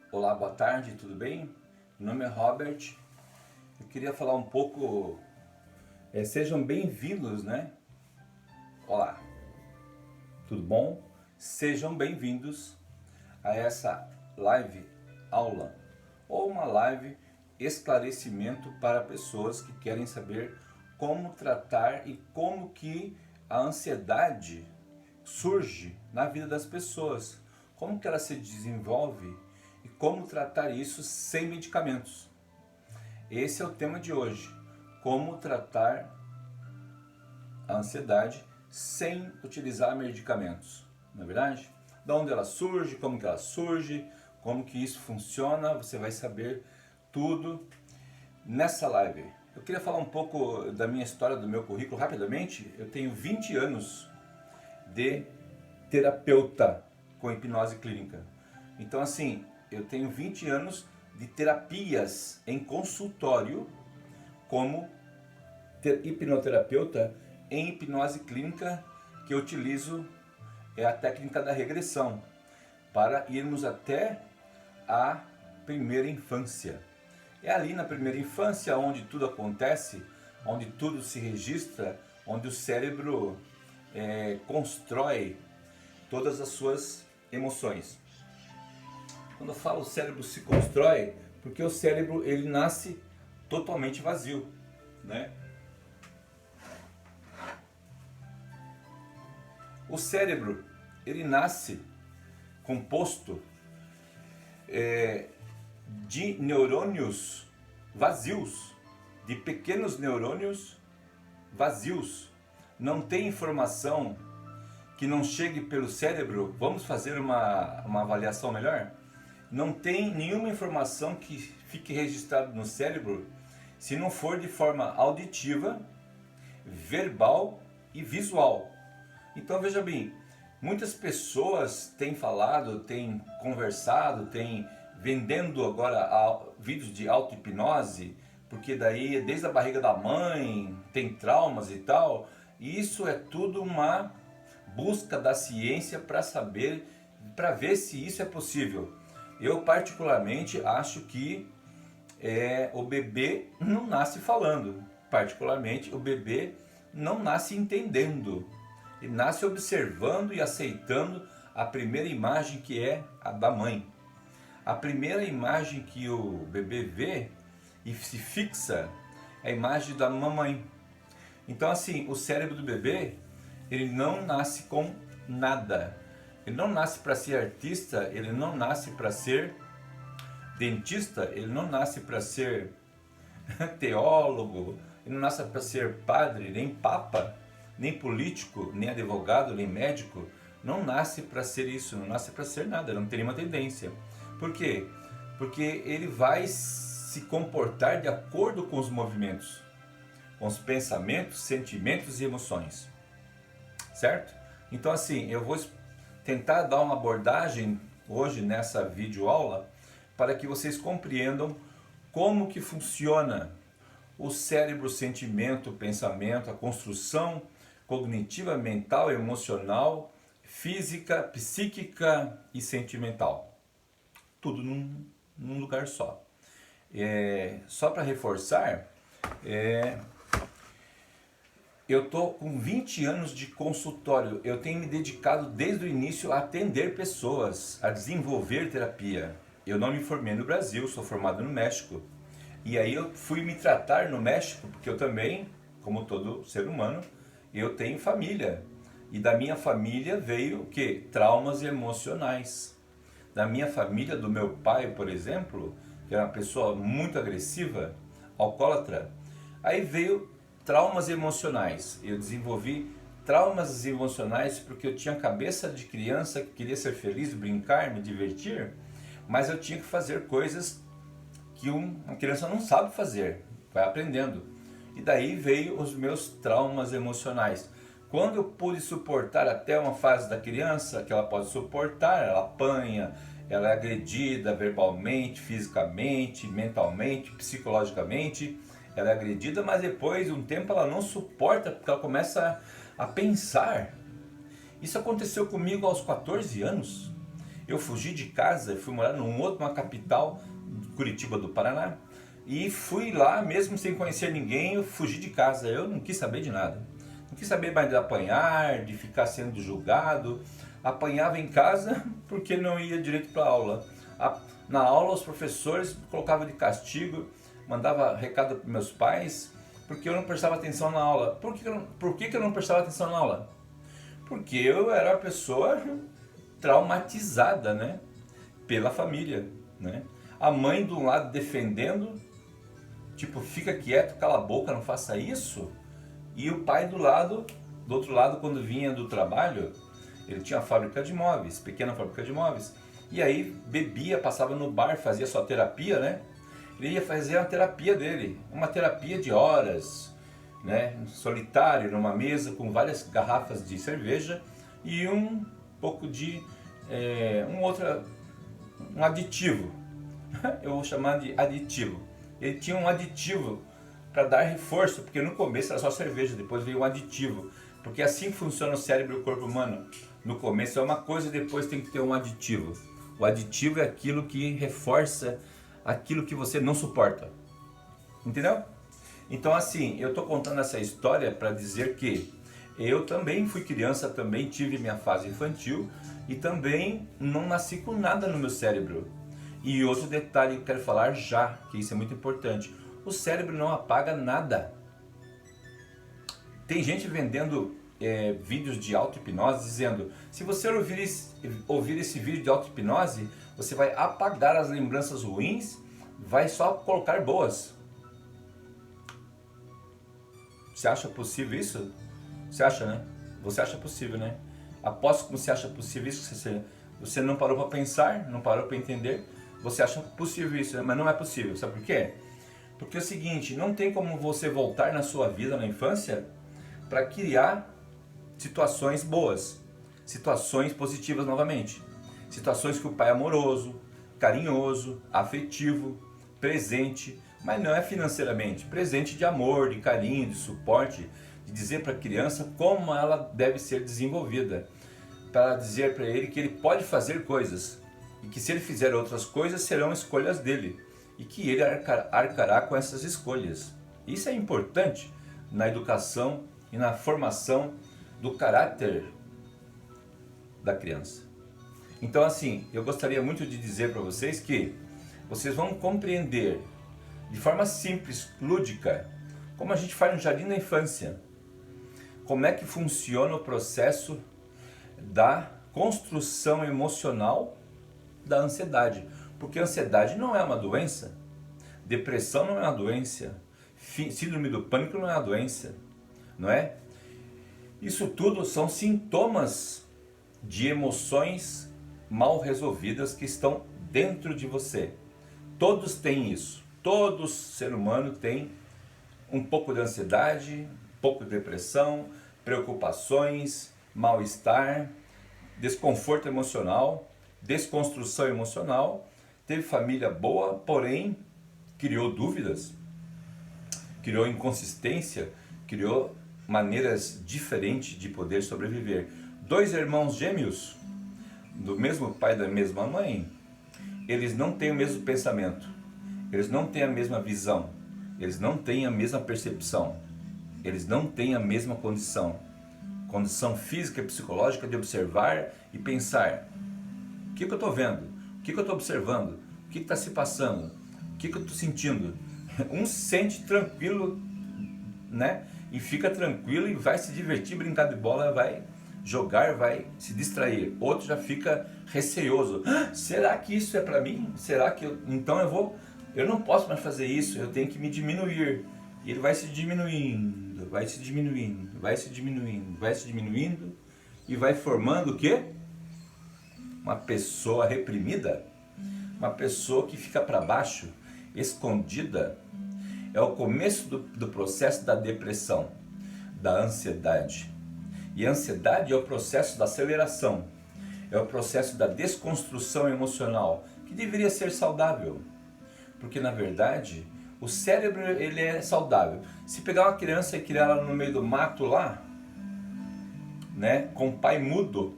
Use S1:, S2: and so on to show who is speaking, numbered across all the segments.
S1: Olá, boa tarde, tudo bem? Meu nome é Robert. Eu queria falar um pouco. Sejam bem-vindos, né? Olá, tudo bom? Sejam bem-vindos a essa live aula ou uma live esclarecimento para pessoas que querem saber como tratar e como que a ansiedade surge na vida das pessoas, como que ela se desenvolve e como tratar isso sem medicamentos. Esse é o tema de hoje, como tratar a ansiedade sem utilizar medicamentos, não é verdade? De onde ela surge, como que isso funciona, você vai saber tudo nessa live. Eu queria falar um pouco da minha história, do meu currículo rapidamente. Eu tenho 20 anos de terapeuta com hipnose clínica. Então assim, eu tenho 20 anos de terapias em consultório como hipnoterapeuta em hipnose clínica, que eu utilizo a técnica da regressão para irmos até a primeira infância. É ali na primeira infância onde tudo acontece, onde tudo se registra, onde o cérebro constrói todas as suas emoções. Quando eu falo o cérebro se constrói, porque o cérebro ele nasce totalmente vazio, né? O cérebro ele nasce composto de neurônios vazios, de pequenos neurônios vazios. Não tem informação que não chegue pelo cérebro. Vamos fazer uma avaliação melhor? Não tem nenhuma informação que fique registrada no cérebro se não for de forma auditiva, verbal e visual. Então veja bem, muitas pessoas têm falado, têm conversado, têm vendendo agora vídeos de auto-hipnose, porque daí desde a barriga da mãe tem traumas e tal, e isso é tudo uma busca da ciência para saber, para ver se isso é possível. Eu particularmente acho que o bebê não nasce falando, particularmente o bebê não nasce entendendo, ele nasce observando e aceitando a primeira imagem que é a da mãe. A primeira imagem que o bebê vê e se fixa é a imagem da mamãe. Então assim, o cérebro do bebê, ele não nasce com nada. Ele não nasce para ser artista, ele não nasce para ser dentista, ele não nasce para ser teólogo, ele não nasce para ser padre, nem papa, nem político, nem advogado, nem médico. Não nasce para ser isso, não nasce para ser nada, não tem nenhuma tendência. Por quê? Porque ele vai se comportar de acordo com os movimentos, com os pensamentos, sentimentos e emoções. Certo? Então assim, eu vou tentar dar uma abordagem hoje nessa videoaula para que vocês compreendam como que funciona o cérebro, o sentimento, o pensamento, a construção cognitiva, mental, emocional, física, psíquica e sentimental. Tudo num lugar só. Só para reforçar, eu estou com 20 anos de consultório, eu tenho me dedicado desde o início a atender pessoas, a desenvolver terapia. Eu não me formei no Brasil, sou formado no México. E aí eu fui me tratar no México, porque eu também, como todo ser humano, eu tenho família. E da minha família veio o quê? Traumas emocionais. Da minha família, do meu pai, por exemplo, que era uma pessoa muito agressiva, alcoólatra, aí veio traumas emocionais. Eu desenvolvi traumas emocionais porque eu tinha cabeça de criança que queria ser feliz, brincar, me divertir, mas eu tinha que fazer coisas que uma criança não sabe fazer, vai aprendendo. E daí veio os meus traumas emocionais. Quando eu pude suportar até uma fase da criança, que ela pode suportar, ela apanha, ela é agredida verbalmente, fisicamente, mentalmente, psicologicamente, ela é agredida, mas depois de um tempo ela não suporta porque ela começa a pensar. Isso aconteceu comigo aos 14 anos. Eu fugi de casa, fui morar numa capital, Curitiba do Paraná, e fui lá mesmo sem conhecer ninguém, eu fugi de casa, eu não quis saber de nada. Não quis saber mais de apanhar, de ficar sendo julgado. Apanhava em casa porque não ia direito para a aula. Na aula os professores me colocavam de castigo, mandava recado para meus pais, porque eu não prestava atenção na aula. Por que eu não prestava atenção na aula? Porque eu era uma pessoa traumatizada, né? Pela família, né? A mãe de um lado defendendo, tipo, fica quieto, cala a boca, não faça isso. E o pai do outro lado, quando vinha do trabalho, ele tinha uma fábrica de móveis, pequena fábrica de móveis, e aí bebia, passava no bar, fazia sua terapia, né? Ele ia fazer a terapia dele, uma terapia de horas, né? Solitário, numa mesa com várias garrafas de cerveja e um pouco de um aditivo. Eu vou chamar de aditivo. Ele tinha um aditivo para dar reforço, porque no começo era só cerveja, depois veio um aditivo, porque assim funciona o cérebro e o corpo humano. No começo é uma coisa, depois tem que ter um aditivo. O aditivo é aquilo que reforça aquilo que você não suporta. Entendeu? Então assim, eu estou contando essa história para dizer que eu também fui criança, também tive minha fase infantil e também não nasci com nada no meu cérebro. E outro detalhe que eu quero falar já, que isso é muito importante. O cérebro não apaga nada. Tem gente vendendo vídeos de auto-hipnose dizendo: se você ouvir esse vídeo de auto-hipnose, você vai apagar as lembranças ruins, vai só colocar boas. Você acha possível isso? Você acha, né? Você acha possível, né? Aposto que você acha possível isso, você não parou para pensar, não parou para entender. Você acha possível isso, mas não é possível. Sabe por quê? Porque é o seguinte, não tem como você voltar na sua vida na infância para criar situações boas, situações positivas novamente. Situações que o pai é amoroso, carinhoso, afetivo, presente, mas não é financeiramente, presente de amor, de carinho, de suporte, de dizer para a criança como ela deve ser desenvolvida, para dizer para ele que ele pode fazer coisas e que se ele fizer outras coisas serão escolhas dele e que ele arcará com essas escolhas. Isso é importante na educação e na formação do caráter da criança. Então assim, eu gostaria muito de dizer para vocês que vocês vão compreender de forma simples, lúdica, como a gente faz no jardim da infância, como é que funciona o processo da construção emocional da ansiedade. Porque a ansiedade não é uma doença, depressão não é uma doença, síndrome do pânico não é uma doença, não é? Isso tudo são sintomas de emoções mal resolvidas que estão dentro de você. Todos têm isso, todo ser humano tem um pouco de ansiedade, um pouco de depressão, preocupações, mal-estar, desconforto emocional, desconstrução emocional, teve família boa, porém criou dúvidas, criou inconsistência, criou maneiras diferentes de poder sobreviver. Dois irmãos gêmeos, do mesmo pai e da mesma mãe, eles não têm o mesmo pensamento, eles não têm a mesma visão, eles não têm a mesma percepção, eles não têm a mesma condição física e psicológica de observar e pensar: o que eu estou vendo? O que eu estou observando? O que está se passando? O que eu estou sentindo? Um se sente tranquilo, né? E fica tranquilo e vai se divertir, brincar de bola, vai jogar, vai se distrair. Outro já fica receoso. Será que isso é para mim? Será que então eu não posso mais fazer isso, eu tenho que me diminuir. E ele vai se diminuindo, vai se diminuindo, vai se diminuindo, vai se diminuindo e vai formando o quê? Uma pessoa reprimida, uma pessoa que fica para baixo, escondida. É o começo do processo da depressão, da ansiedade. E a ansiedade é o processo da aceleração, é o processo da desconstrução emocional, que deveria ser saudável. Porque na verdade, o cérebro ele é saudável. Se pegar uma criança e criar ela no meio do mato lá, né, com o pai mudo,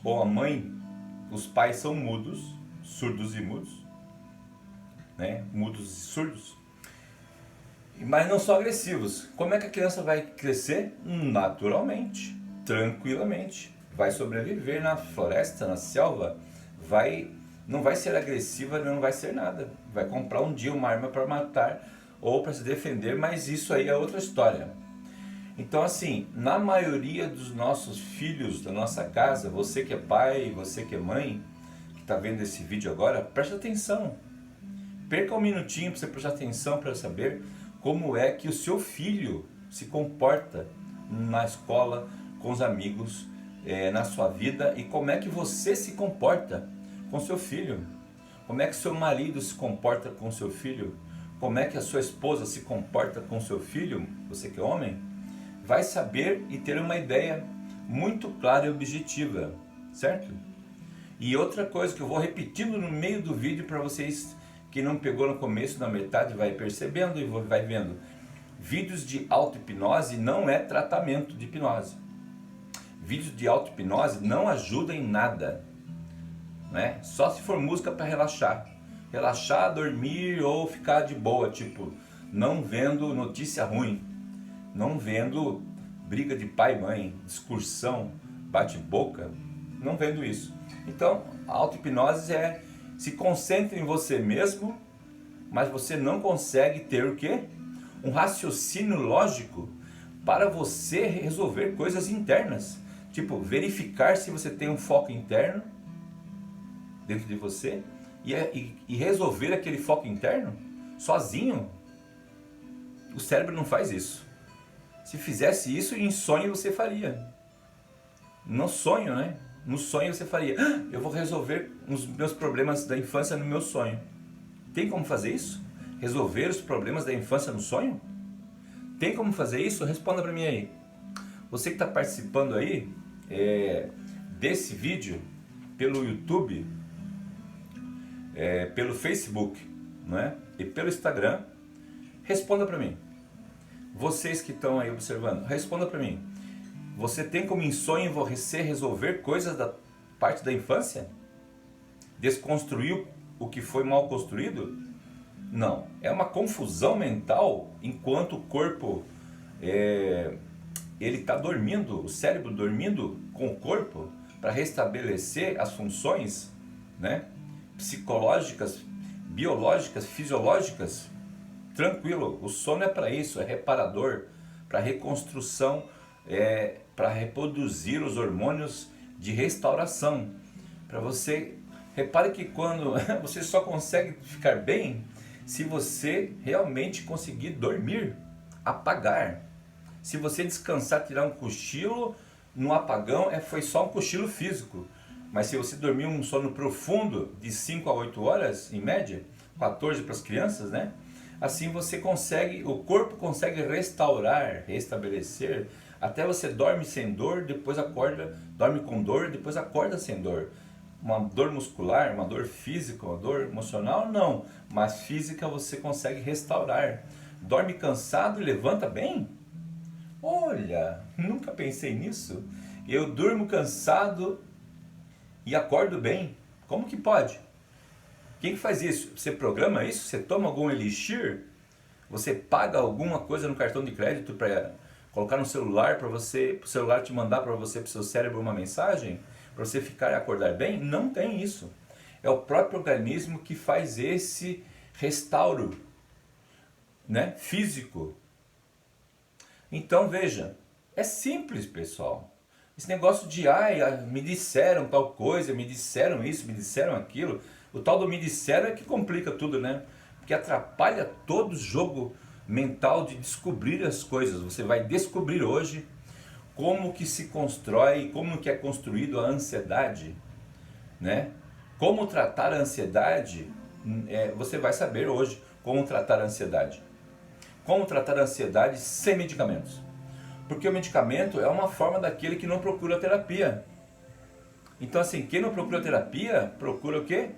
S1: ou a mãe os pais são mudos, surdos e mudos, né? Mudos e surdos, mas não são agressivos. Como é que a criança vai crescer? Naturalmente, tranquilamente. Vai sobreviver na floresta, na selva, não vai ser agressiva, não vai ser nada. Vai comprar um dia uma arma para matar ou para se defender, mas isso aí é outra história. Então assim, na maioria dos nossos filhos da nossa casa, você que é pai, você que é mãe, que está vendo esse vídeo agora, preste atenção. Perca um minutinho para você prestar atenção para saber como é que o seu filho se comporta na escola, com os amigos, na sua vida, e como é que você se comporta com seu filho. Como é que seu marido se comporta com seu filho. Como é que a sua esposa se comporta com seu filho, você que é homem, vai saber e ter uma ideia muito clara e objetiva, certo? E outra coisa que eu vou repetindo no meio do vídeo para vocês, que não pegou no começo, na metade, vai percebendo e vai vendo. Vídeos de auto-hipnose não é tratamento de hipnose. Vídeos de auto-hipnose não ajudam em nada, né? Só se for música para relaxar. Relaxar, dormir ou ficar de boa, tipo, não vendo notícia ruim, não vendo briga de pai e mãe, discussão, bate-boca, não vendo isso. Então, a auto-hipnose se concentre em você mesmo, mas você não consegue ter o quê? Um raciocínio lógico para você resolver coisas internas. Tipo, verificar se você tem um foco interno dentro de você e resolver aquele foco interno sozinho. O cérebro não faz isso. Se fizesse isso, em sonho você faria. No sonho, né? No sonho você faria. Eu vou resolver os meus problemas da infância no meu sonho. Tem como fazer isso? Resolver os problemas da infância no sonho? Tem como fazer isso? Responda para mim aí. Você que está participando aí desse vídeo pelo YouTube, pelo Facebook, né? E pelo Instagram, responda para mim. Vocês que estão aí observando, responda para mim. Você tem como em sonho você resolver coisas da parte da infância? Desconstruir o que foi mal construído? Não. É uma confusão mental enquanto o corpo ele está dormindo, o cérebro dormindo com o corpo para restabelecer as funções, né? Psicológicas, biológicas, fisiológicas. Tranquilo, o sono é para isso, é reparador, para reconstrução, para reproduzir os hormônios de restauração. Para você, repare que quando você só consegue ficar bem se você realmente conseguir dormir, apagar. Se você descansar, tirar um cochilo no apagão, foi só um cochilo físico. Mas se você dormir um sono profundo de 5 a 8 horas, em média, 14 para as crianças, né? Assim você consegue, o corpo consegue restaurar, restabelecer, até você dorme sem dor, depois acorda, dorme com dor, depois acorda sem dor. Uma dor muscular, uma dor física, uma dor emocional, não. Mas física você consegue restaurar. Dorme cansado e levanta bem? Olha, nunca pensei nisso. Eu durmo cansado e acordo bem. Como que pode? Quem que faz isso? Você programa isso? Você toma algum elixir? Você paga alguma coisa no cartão de crédito para colocar no celular para você, o celular te mandar para você, para o seu cérebro uma mensagem? Para você ficar e acordar bem? Não tem isso. É o próprio organismo que faz esse restauro, né? Físico. Então veja, é simples, pessoal. Esse negócio de me disseram tal coisa, me disseram isso, me disseram aquilo. O tal do me disseram é que complica tudo, né? Porque atrapalha todo o jogo mental de descobrir as coisas. Você vai descobrir hoje como que se constrói, como que é construído a ansiedade, né? Como tratar a ansiedade, você vai saber hoje como tratar a ansiedade. Como tratar a ansiedade sem medicamentos. Porque o medicamento é uma forma daquele que não procura terapia. Então assim, quem não procura terapia, procura o quê?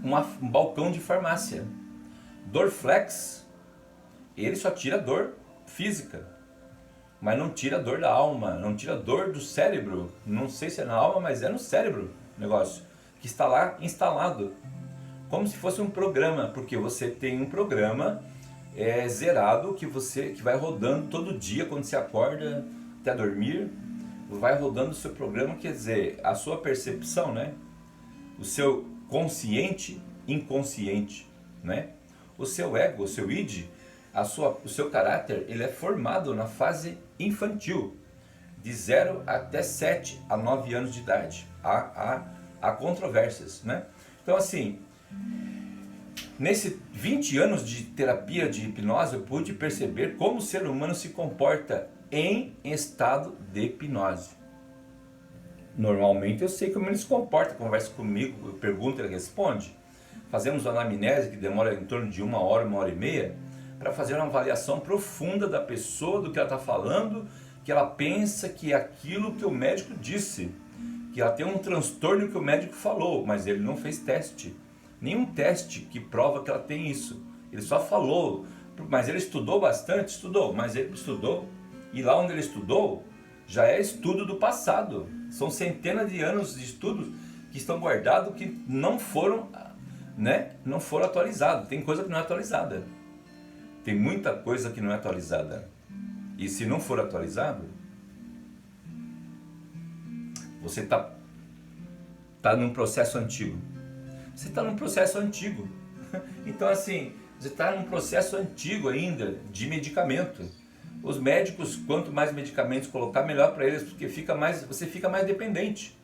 S1: Um balcão de farmácia. Dorflex, ele só tira dor física, mas não tira dor da alma, não tira dor do cérebro. Não sei se é na alma, mas é no cérebro. negócio que está lá instalado, como se fosse um programa, porque você tem um programa zerado que vai rodando todo dia quando você acorda até dormir, vai rodando o seu programa, quer dizer, a sua percepção, né? O seu consciente, inconsciente, né? O seu ego, o seu id, o seu caráter, ele é formado na fase infantil, de 0 até 7 a 9 anos de idade. Há controvérsias, né? Então, assim, nesses 20 anos de terapia de hipnose, eu pude perceber como o ser humano se comporta em estado de hipnose. Normalmente eu sei como ele se comporta, conversa comigo, eu pergunto, ele responde. Fazemos uma anamnese que demora em torno de 1 hora e meia, para fazer uma avaliação profunda da pessoa, do que ela está falando, que ela pensa que é aquilo que o médico disse, que ela tem um transtorno que o médico falou, mas ele não fez teste. Nenhum teste que prova que ela tem isso. Ele só falou, mas ele estudou bastante, estudou, mas ele estudou, e lá onde ele estudou, já é estudo do passado. São centenas de anos de estudos que estão guardados, que não foram, né, não foram atualizados. Tem coisa que não é atualizada. Tem muita coisa que não é atualizada. E se não for atualizado, você está num processo antigo. Você está num processo antigo. Então, assim, você está num processo antigo ainda de medicamento. Os médicos, quanto mais medicamentos colocar, melhor para eles, porque você fica mais dependente.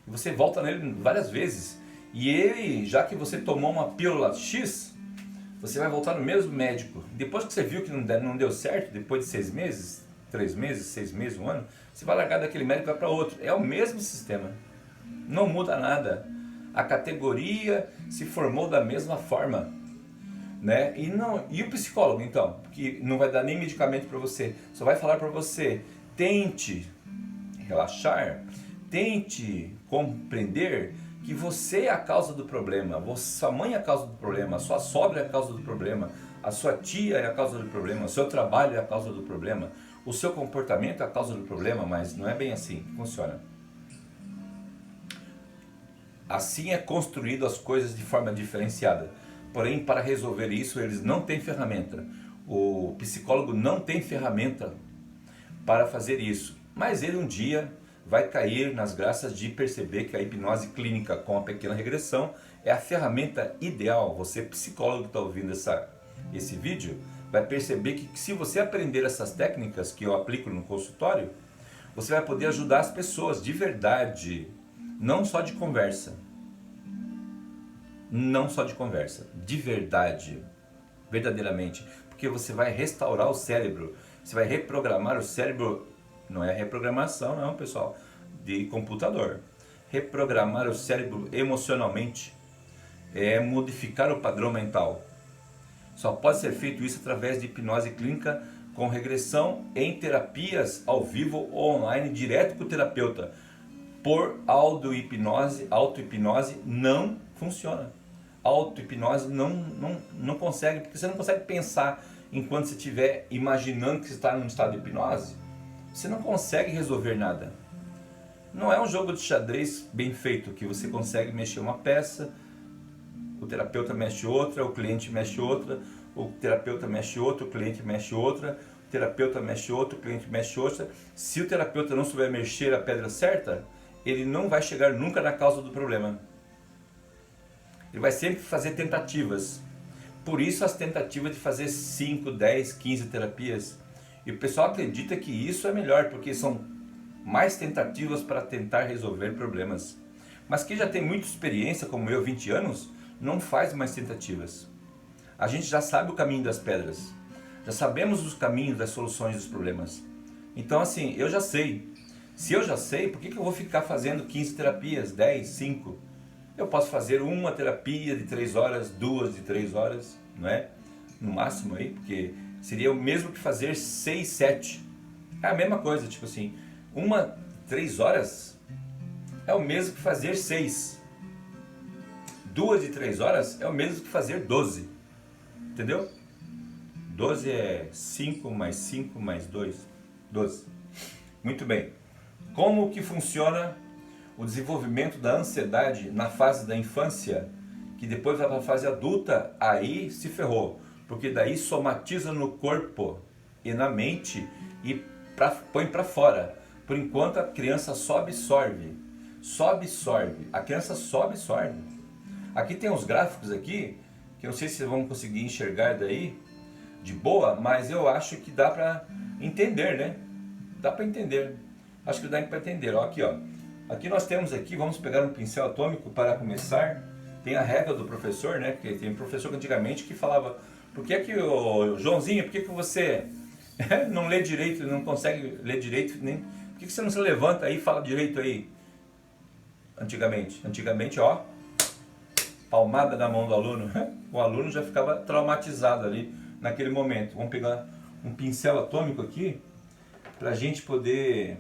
S1: E você volta nele várias vezes. E ele, já que você tomou uma pílula X, você vai voltar no mesmo médico. Depois que você viu que não deu certo, depois de 6 meses, 3 meses, 6 meses, 1 ano, você vai largar daquele médico e vai para outro. É o mesmo sistema. Não muda nada. A categoria se formou da mesma forma, né? E o psicólogo, então, que não vai dar nem medicamento para você, só vai falar para você: tente relaxar, tente compreender que você é a causa do problema, sua mãe é a causa do problema, a sua sogra é a causa do problema, a sua tia é a causa do problema, o seu trabalho é a causa do problema, o seu comportamento é a causa do problema. Mas não é bem assim que funciona. Assim é construído as coisas de forma diferenciada. Porém, para resolver isso, eles não têm ferramenta. O psicólogo não tem ferramenta para fazer isso. Mas ele um dia vai cair nas graças de perceber que a hipnose clínica com a pequena regressão é a ferramenta ideal. Você, psicólogo que está ouvindo esse vídeo, vai perceber que se você aprender essas técnicas que eu aplico no consultório, você vai poder ajudar as pessoas de verdade. Não só de conversa. Não só de conversa. De verdade. Verdadeiramente. Porque você vai restaurar o cérebro. Você vai reprogramar o cérebro. Não é reprogramação não, pessoal. De computador. Reprogramar o cérebro emocionalmente. É modificar o padrão mental. Só pode ser feito isso através de hipnose clínica com regressão em terapias ao vivo ou online, direto com o terapeuta. Por auto-hipnose não funciona. Auto-hipnose não consegue, porque você não consegue pensar enquanto você estiver imaginando que você está num estado de hipnose. Você não consegue resolver nada. Não é um jogo de xadrez bem feito, que você consegue mexer uma peça, o terapeuta mexe outra, o cliente mexe outra, o terapeuta mexe outra, o cliente mexe outra, o terapeuta mexe outra, o cliente mexe outra. Se o terapeuta não souber mexer a pedra certa, ele não vai chegar nunca na causa do problema. Ele vai sempre fazer tentativas. Por isso as tentativas de fazer 5, 10, 15 terapias. E o pessoal acredita que isso é melhor, porque são mais tentativas para tentar resolver problemas. Mas quem já tem muita experiência, como eu, 20 anos, não faz mais tentativas. A gente já sabe o caminho das pedras. Já sabemos os caminhos das soluções dos problemas. Então, assim, eu já sei. Se eu já sei, por que eu vou ficar fazendo 15 terapias, 10, 5? Eu posso fazer uma terapia de 3 horas, 2 de 3 horas, não é? No máximo aí, porque seria o mesmo que fazer 6, 7. É a mesma coisa, tipo assim, 3 horas é o mesmo que fazer 6. 2 de 3 horas é o mesmo que fazer 12. Entendeu? 12 é 5 mais 5 mais 2. 12. Muito bem. Como que funciona o desenvolvimento da ansiedade na fase da infância, que depois vai para a fase adulta, aí se ferrou, porque daí somatiza no corpo e na mente e põe para fora. Por enquanto a criança só absorve, a criança só absorve. Aqui tem uns gráficos aqui, que eu não sei se vocês vão conseguir enxergar daí, de boa, mas eu acho que dá para entender, né? Dá para entender. Acho que dá para entender. Ó, aqui, ó. Aqui nós temos aqui, vamos pegar um pincel atômico para começar. Tem a regra do professor, né? Porque tem um professor antigamente que falava: por que que o Joãozinho, por que que você não lê direito, não consegue ler direito, nem por que que você não se levanta aí e fala direito aí? Antigamente, ó, palmada na mão do aluno, o aluno já ficava traumatizado ali naquele momento. Vamos pegar um pincel atômico aqui para a gente poder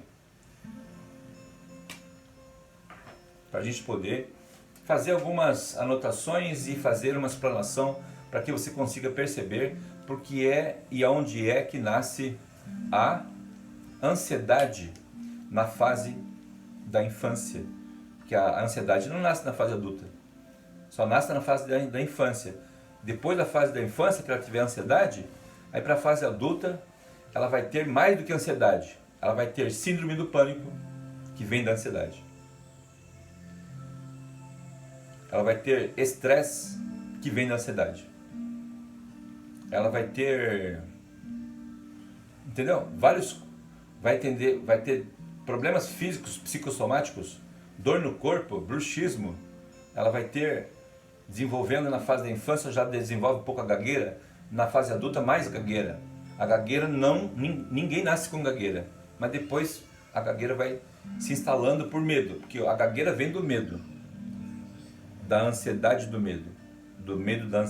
S1: fazer algumas anotações e fazer uma explanação para que você consiga perceber por que é e aonde é que nasce a ansiedade na fase da infância. Porque a ansiedade não nasce na fase adulta, só nasce na fase da infância. Depois da fase da infância, que ela tiver ansiedade, aí para a fase adulta ela vai ter mais do que ansiedade, ela vai ter síndrome do pânico, que vem da ansiedade. Ela vai ter estresse, que vem da ansiedade. Ela vai ter, entendeu? Vai ter problemas físicos, psicossomáticos, dor no corpo, bruxismo. Ela vai ter, desenvolvendo na fase da infância, já desenvolve um pouco a gagueira, na fase adulta mais gagueira. A gagueira ninguém nasce com gagueira, mas depois a gagueira vai se instalando por medo, porque a gagueira vem do medo, da ansiedade do medo da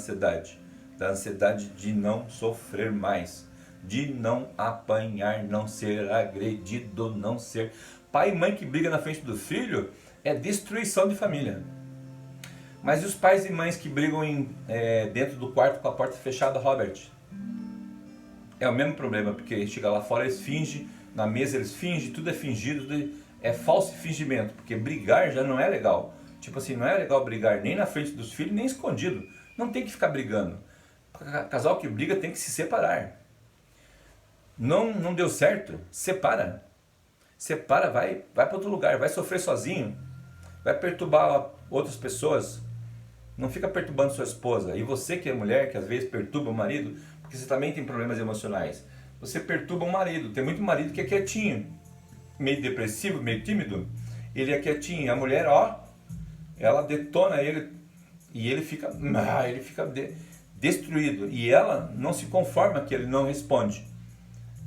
S1: ansiedade de não sofrer mais, de não apanhar, não ser agredido, não ser... Pai e mãe que brigam na frente do filho é destruição de família. Mas e os pais e mães que brigam dentro do quarto com a porta fechada, Robert? É o mesmo problema, porque chega lá fora eles fingem, na mesa eles fingem, tudo é fingido, é falso fingimento, porque brigar já não é legal. Tipo assim, não é legal brigar nem na frente dos filhos, nem escondido. Não tem que ficar brigando. Casal que briga tem que se separar. Não deu certo? Separa. Separa, vai para outro lugar, vai sofrer sozinho. Vai perturbar outras pessoas. Não fica perturbando sua esposa. E você que é mulher, que às vezes perturba o marido, porque você também tem problemas emocionais. Você perturba o marido. Tem muito marido que é quietinho, meio depressivo, meio tímido. Ele é quietinho. A mulher, ó, ela detona ele e ele fica destruído. E ela não se conforma que ele não responde.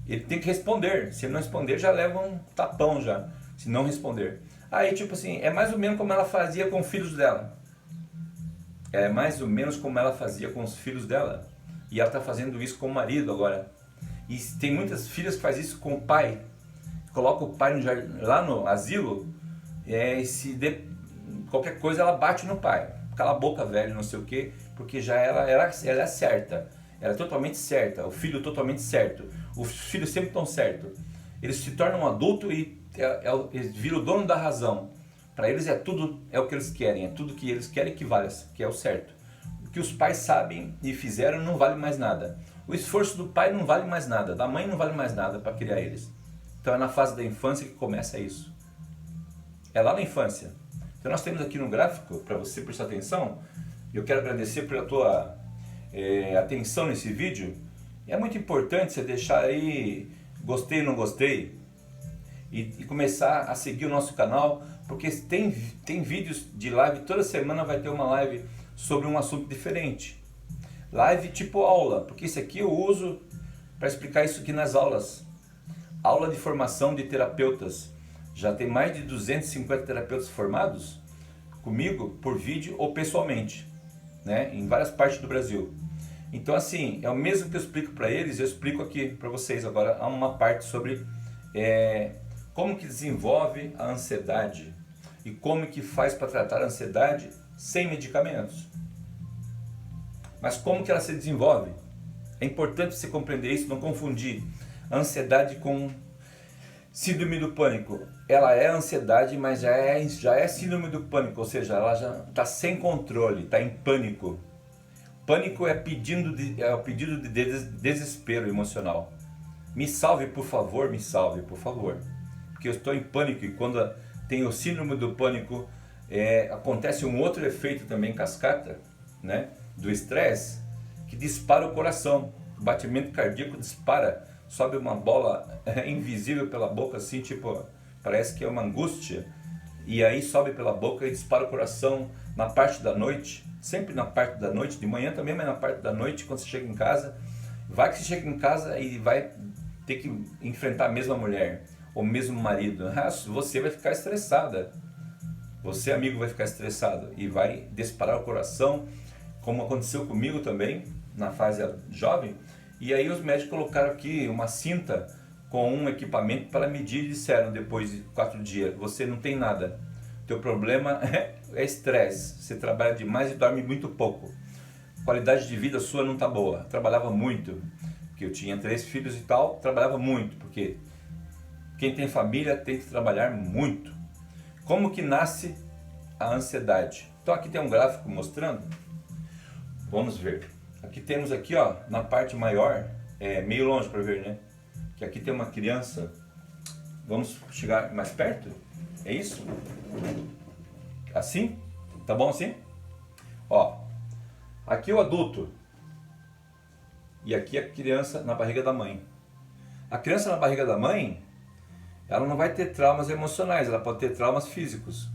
S1: Ele tem que responder. Se ele não responder, já leva um tapão já. Se não responder. Aí, tipo assim, é mais ou menos como ela fazia com os filhos dela. É mais ou menos como ela fazia com os filhos dela. E ela está fazendo isso com o marido agora. E tem muitas filhas que fazem isso com o pai. Coloca o pai lá no asilo qualquer coisa ela bate no pai. Cala a boca, velho, não sei o quê. Porque já ela é certa. Ela é totalmente certa. O filho totalmente certo. Os filhos sempre estão certos. Eles se tornam um adulto e eles viram o dono da razão. Para eles tudo é o que eles querem. É tudo que eles querem que vale, que é o certo. O que os pais sabem e fizeram não vale mais nada. O esforço do pai não vale mais nada. Da mãe não vale mais nada para criar eles. Então é na fase da infância que começa isso. É lá na infância. Então nós temos aqui no gráfico, para você prestar atenção, eu quero agradecer pela tua atenção nesse vídeo. É muito importante você deixar aí gostei, não gostei, e começar a seguir o nosso canal, porque tem vídeos de live, toda semana vai ter uma live sobre um assunto diferente. Live tipo aula, porque isso aqui eu uso para explicar isso aqui nas aulas. Aula de formação de terapeutas. Já tem mais de 250 terapeutas formados comigo por vídeo ou pessoalmente, né, em várias partes do Brasil. Então assim, é o mesmo que eu explico para eles, eu explico aqui para vocês agora uma parte sobre como que desenvolve a ansiedade e como que faz para tratar a ansiedade sem medicamentos. Mas como que ela se desenvolve? É importante você compreender isso, não confundir a ansiedade com Síndrome do pânico, ela é ansiedade, mas já é síndrome do pânico, ou seja, ela já está sem controle, está em pânico. Pânico é o pedido de desespero emocional. Me salve, por favor, me salve, por favor. Porque eu estou em pânico e quando tem o síndrome do pânico, acontece um outro efeito também cascata, né, do estresse, que dispara o coração. O batimento cardíaco dispara, sobe uma bola invisível pela boca, assim, tipo, parece que é uma angústia. E aí sobe pela boca e dispara o coração na parte da noite, sempre na parte da noite, de manhã também, mas na parte da noite, quando você chega em casa. Vai que você chega em casa e vai ter que enfrentar a mesma mulher, ou mesmo marido. Você vai ficar estressada. Você, amigo, vai ficar estressado e vai disparar o coração, como aconteceu comigo também, na fase jovem. E aí os médicos colocaram aqui uma cinta com um equipamento para medir e disseram depois de 4 dias, você não tem nada. Teu problema é estresse, você trabalha demais e dorme muito pouco. Qualidade de vida sua não está boa. Trabalhava muito, porque eu tinha 3 filhos e tal, trabalhava muito, porque quem tem família tem que trabalhar muito. Como que nasce a ansiedade? Então aqui tem um gráfico mostrando, vamos ver. Aqui temos aqui, ó, na parte maior, meio longe para ver, né? Que aqui tem uma criança. Vamos chegar mais perto? É isso? Assim? Tá bom assim? Ó, aqui o adulto e aqui a criança na barriga da mãe. A criança na barriga da mãe, ela não vai ter traumas emocionais, ela pode ter traumas físicos.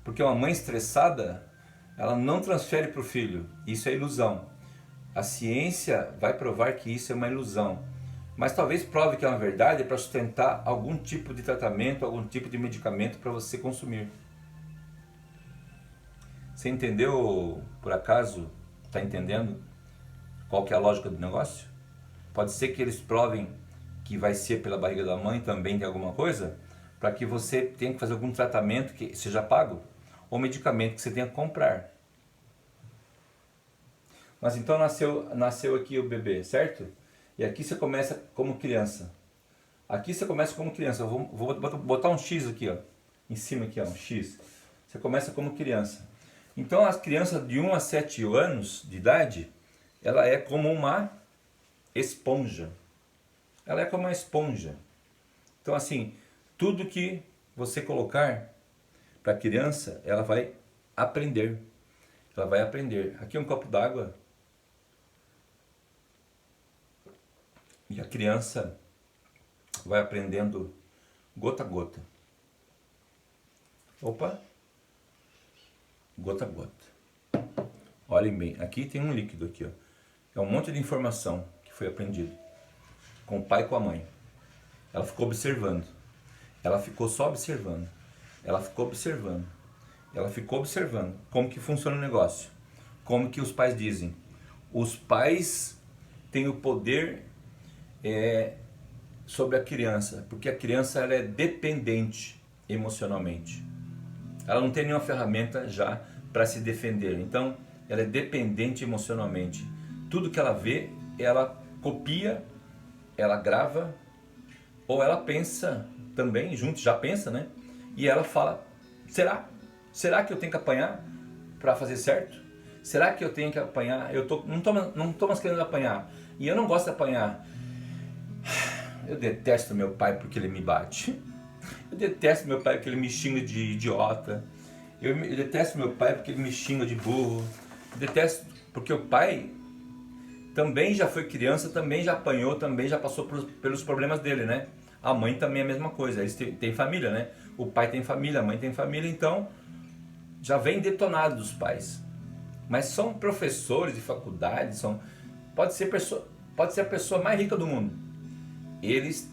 S1: Porque uma mãe estressada, ela não transfere para o filho. Isso é ilusão. A ciência vai provar que isso é uma ilusão. Mas talvez prove que é uma verdade para sustentar algum tipo de tratamento, algum tipo de medicamento para você consumir. Você entendeu, por acaso, está entendendo qual que é a lógica do negócio? Pode ser que eles provem que vai ser pela barriga da mãe também de alguma coisa, para que você tenha que fazer algum tratamento que seja pago, ou medicamento que você tenha que comprar. Mas então nasceu aqui o bebê, certo? E aqui você começa como criança. Aqui você começa como criança. Eu vou botar um X aqui, ó, em cima aqui, ó, um X. Você começa como criança. Então as crianças de 1 a 7 anos de idade, ela é como uma esponja. Ela é como uma esponja. Então assim, tudo que você colocar para a criança, ela vai aprender. Ela vai aprender. Aqui é um copo d'água. E a criança vai aprendendo gota a gota. Opa! Gota a gota. Olhem bem, aqui tem um líquido aqui, ó. É um monte de informação que foi aprendido com o pai e com a mãe. Ela ficou observando. Ela ficou só observando. Ela ficou observando. Ela ficou observando como que funciona o negócio. Como que os pais dizem. Os pais têm o poder sobre a criança, porque a criança ela é dependente emocionalmente. Ela não tem nenhuma ferramenta já para se defender. Então, ela é dependente emocionalmente. Tudo que ela vê, ela copia, ela grava, ou ela pensa também, junto, já pensa, né? E ela fala, será que eu tenho que apanhar para fazer certo? Será que eu tenho que apanhar? Não tô mais querendo apanhar. E eu não gosto de apanhar. Eu detesto meu pai porque ele me bate. Eu detesto meu pai porque ele me xinga de idiota. Eu detesto meu pai porque ele me xinga de burro. Eu detesto porque o pai também já foi criança, também já apanhou, também já passou pelos problemas dele, né? A mãe também é a mesma coisa. Eles têm família, né? O pai tem família, a mãe tem família, então já vem detonado dos pais. Mas são professores de faculdade, pode ser a pessoa mais rica do mundo. Eles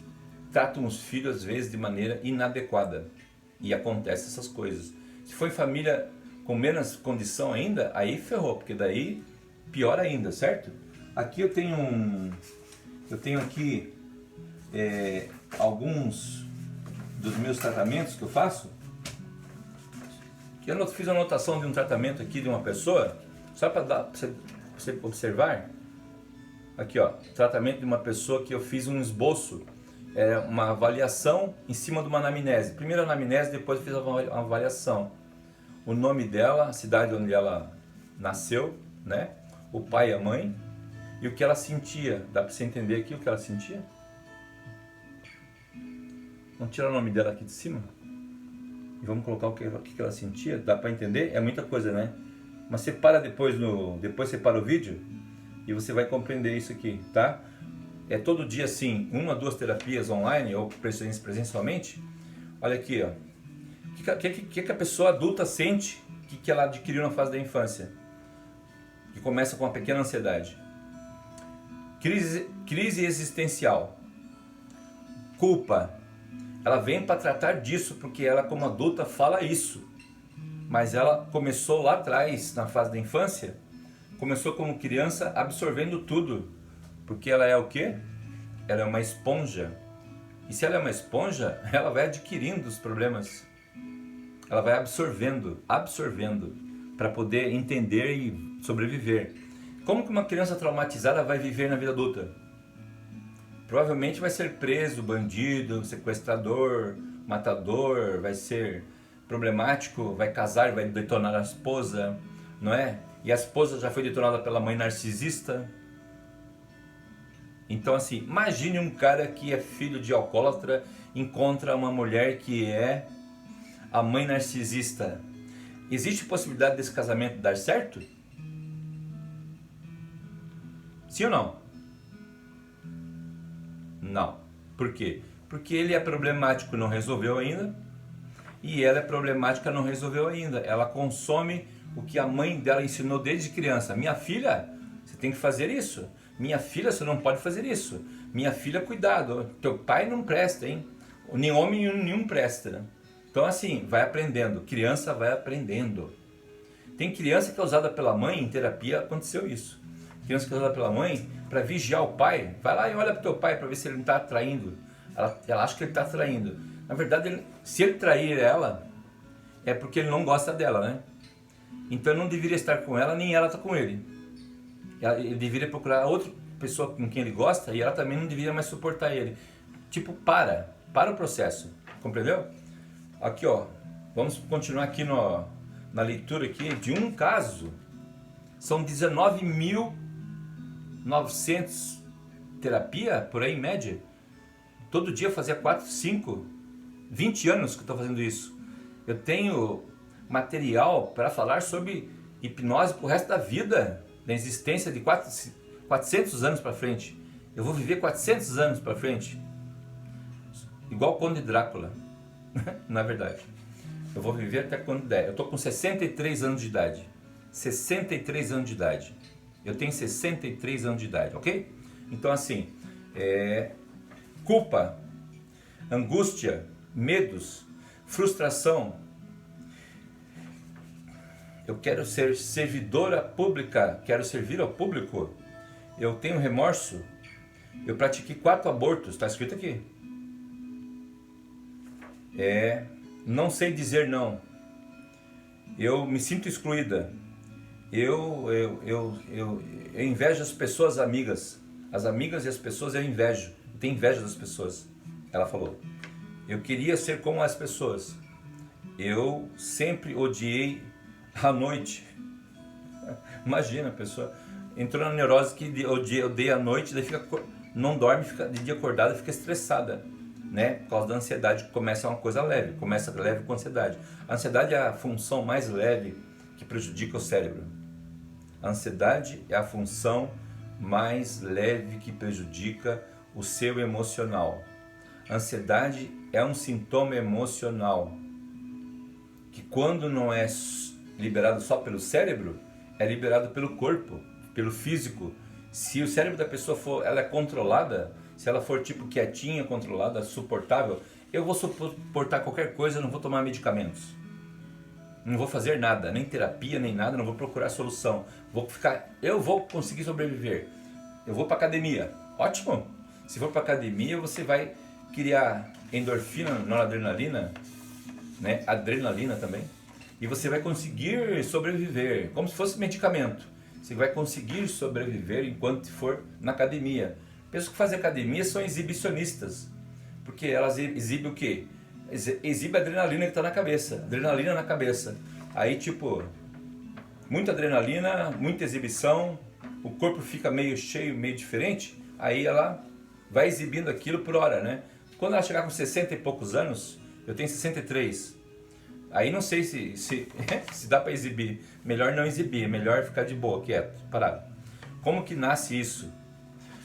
S1: tratam os filhos às vezes de maneira inadequada e acontece essas coisas. Se for em família com menos condição ainda, aí ferrou, porque daí pior ainda, certo? Aqui eu tenho aqui alguns dos meus tratamentos que eu faço. Que eu fiz uma anotação de um tratamento aqui de uma pessoa, só para você observar. Aqui, ó, tratamento de uma pessoa que eu fiz um esboço é uma avaliação em cima de uma anamnese. Primeiro a anamnese, depois eu fiz uma avaliação. O nome dela, a cidade onde ela nasceu, né? O pai e a mãe, e o que ela sentia. Dá para você entender aqui o que ela sentia? Vamos tirar o nome dela aqui de cima e vamos colocar o que ela sentia. Dá para entender? É muita coisa, né? Mas você para depois você para o vídeo e você vai compreender isso aqui, tá? É todo dia assim, 1 a 2 terapias online ou presencialmente. Olha aqui, ó. O que a pessoa adulta sente que ela adquiriu na fase da infância? Que começa com uma pequena ansiedade. Crise existencial. Culpa. Ela vem para tratar disso porque ela, como adulta, fala isso. Mas ela começou lá atrás, na fase da infância, começou como criança absorvendo tudo. Porque ela é o quê? Ela é uma esponja. E se ela é uma esponja, ela vai adquirindo os problemas. Ela vai absorvendo, para poder entender e sobreviver. Como que uma criança traumatizada vai viver na vida adulta? Provavelmente vai ser preso, bandido, sequestrador, matador, vai ser problemático, vai casar, vai detonar a esposa, não é? E a esposa já foi detonada pela mãe narcisista. Então assim, imagine um cara que é filho de alcoólatra, encontra uma mulher que é a mãe narcisista. Existe possibilidade desse casamento dar certo? Sim ou não? Não. Por quê? Porque ele é problemático, não resolveu ainda, e ela é problemática, não resolveu ainda. Ela consome o que a mãe dela ensinou desde criança. Minha filha, você tem que fazer isso. Minha filha, você não pode fazer isso. Minha filha, cuidado, teu pai não presta, hein? Nem homem nenhum presta. Então assim, vai aprendendo. Criança vai aprendendo. Tem criança que é usada pela mãe, em terapia aconteceu isso. Criança que é usada pela mãe para vigiar o pai. Vai lá e olha para o teu pai para ver se ele não está traindo. Ela acha que ele está traindo. Na verdade, se ele trair ela, é porque ele não gosta dela, né? Então ele não deveria estar com ela, nem ela está com ele. Ele deveria procurar outra pessoa com quem ele gosta e ela também não deveria mais suportar ele. Tipo, para o processo. Compreendeu? Aqui, ó. Vamos continuar aqui na leitura aqui de um caso. São 19.900 terapia, por aí em média. Todo dia eu fazia 4, 5, 20 anos que eu estou fazendo isso. Eu tenho material para falar sobre hipnose pro resto da vida, da existência de 400 anos para frente. Eu vou viver 400 anos para frente. Igual o Conde Drácula, na verdade. Eu vou viver até quando der. Eu estou com 63 anos de idade. 63 anos de idade. Eu tenho 63 anos de idade, ok? Então assim, culpa, angústia, medos, frustração. Eu quero ser servidora pública, quero servir ao público. Eu tenho remorso. Eu pratiquei 4 abortos, está escrito aqui. Não sei dizer não. Eu me sinto excluída. Eu invejo as pessoas amigas. As amigas e as pessoas eu invejo. Eu tenho inveja das pessoas. Ela falou. Eu queria ser como as pessoas. Eu sempre odiei a noite. Imagina, a pessoa entrou na neurose que odeia a noite, daí não dorme, fica de dia acordada, fica estressada, né? Por causa da ansiedade, que começa uma coisa leve, começa leve com ansiedade. A ansiedade é a função mais leve que prejudica o cérebro. A ansiedade é a função mais leve que prejudica o seu emocional. A ansiedade é um sintoma emocional que, quando não é liberado só pelo cérebro, é liberado pelo corpo, pelo físico. Se o cérebro da pessoa ela é controlada, se ela for tipo quietinha, controlada, suportável, eu vou suportar qualquer coisa, não vou tomar medicamentos. Não vou fazer nada, nem terapia, nem nada, não vou procurar solução. Eu vou conseguir sobreviver. Eu vou para academia. Ótimo! Se for para academia, você vai criar endorfina, noradrenalina, né? Adrenalina também. E você vai conseguir sobreviver, como se fosse medicamento. Você vai conseguir sobreviver enquanto for na academia. Pessoas que fazem academia são exibicionistas. Porque elas exibem o quê? Exibe a adrenalina que está na cabeça. Adrenalina na cabeça. Aí tipo, muita adrenalina, muita exibição, o corpo fica meio cheio, meio diferente, aí ela vai exibindo aquilo por hora, né? Quando ela chegar com 60 e poucos anos, eu tenho 63, aí não sei se dá para exibir. Melhor não exibir, é melhor ficar de boa, quieto, parado. Como que nasce isso?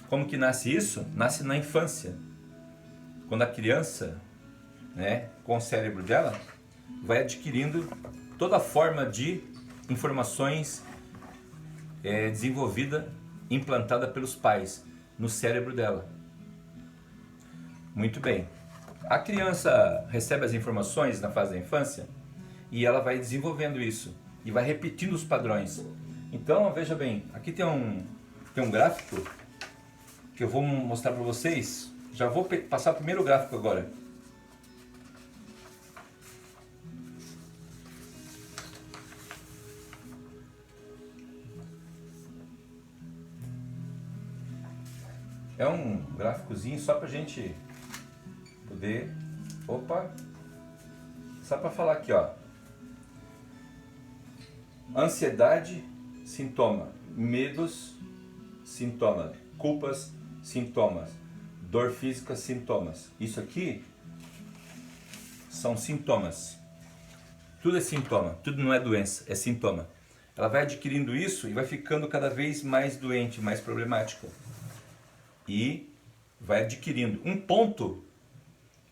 S1: Como que nasce isso? Nasce na infância. Quando a criança, né, com o cérebro dela, vai adquirindo toda forma de informações desenvolvida, implantada pelos pais no cérebro dela. Muito bem. A criança recebe as informações na fase da infância e ela vai desenvolvendo isso e vai repetindo os padrões. Então, veja bem, aqui tem um gráfico que eu vou mostrar para vocês. Já vou passar o primeiro gráfico agora. É um gráficozinho só pra gente poder... Opa! Só pra falar aqui, ó. Ansiedade, sintoma. Medos, sintoma. Culpas, sintomas. Dor física, sintomas. Isso aqui são sintomas. Tudo é sintoma. Tudo não é doença, é sintoma. Ela vai adquirindo isso e vai ficando cada vez mais doente, mais problemática. E vai adquirindo um ponto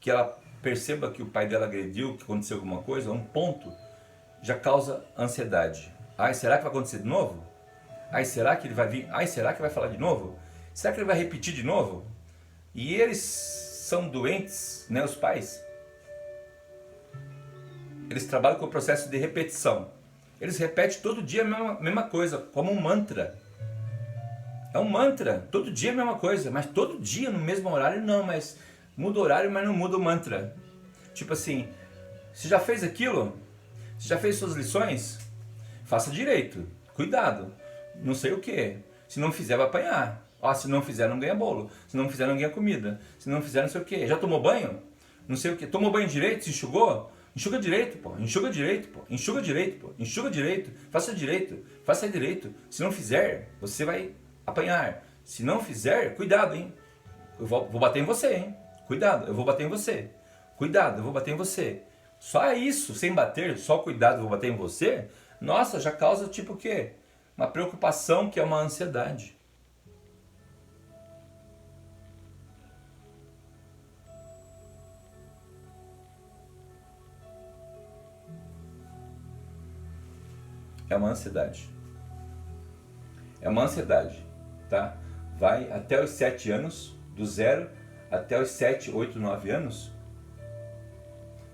S1: que ela perceba que o pai dela agrediu, que aconteceu alguma coisa, um ponto já causa ansiedade. Ai, será que vai acontecer de novo? Ai, será que ele vai vir? Ai, será que vai falar de novo? Será que ele vai repetir de novo? E eles são doentes, né, os pais? Eles trabalham com o processo de repetição. Eles repetem todo dia a mesma coisa, como um mantra. É um mantra, todo dia a mesma coisa, mas todo dia no mesmo horário não, mas muda o horário, mas não muda o mantra. Tipo assim, você já fez aquilo? Você já fez suas lições? Faça direito, cuidado, não sei o que. Se não fizer vai apanhar. Ó, se não fizer não ganha bolo, se não fizer não ganha comida, se não fizer não sei o que. Já tomou banho? Não sei o que. Tomou banho direito? Se enxugou? Enxuga direito, pô. Enxuga direito, pô. Enxuga direito, pô. Enxuga direito. Faça direito. Faça direito. Se não fizer, você vai apanhar. Se não fizer, cuidado, hein? Eu vou bater em você, hein? Cuidado, eu vou bater em você. Cuidado, eu vou bater em você. Só isso, sem bater, só cuidado, eu vou bater em você, nossa, já causa tipo o quê? Uma preocupação que é uma ansiedade. É uma ansiedade. É uma ansiedade, tá? Vai até os 7 anos, do 0 até os 7, 8, 9 anos,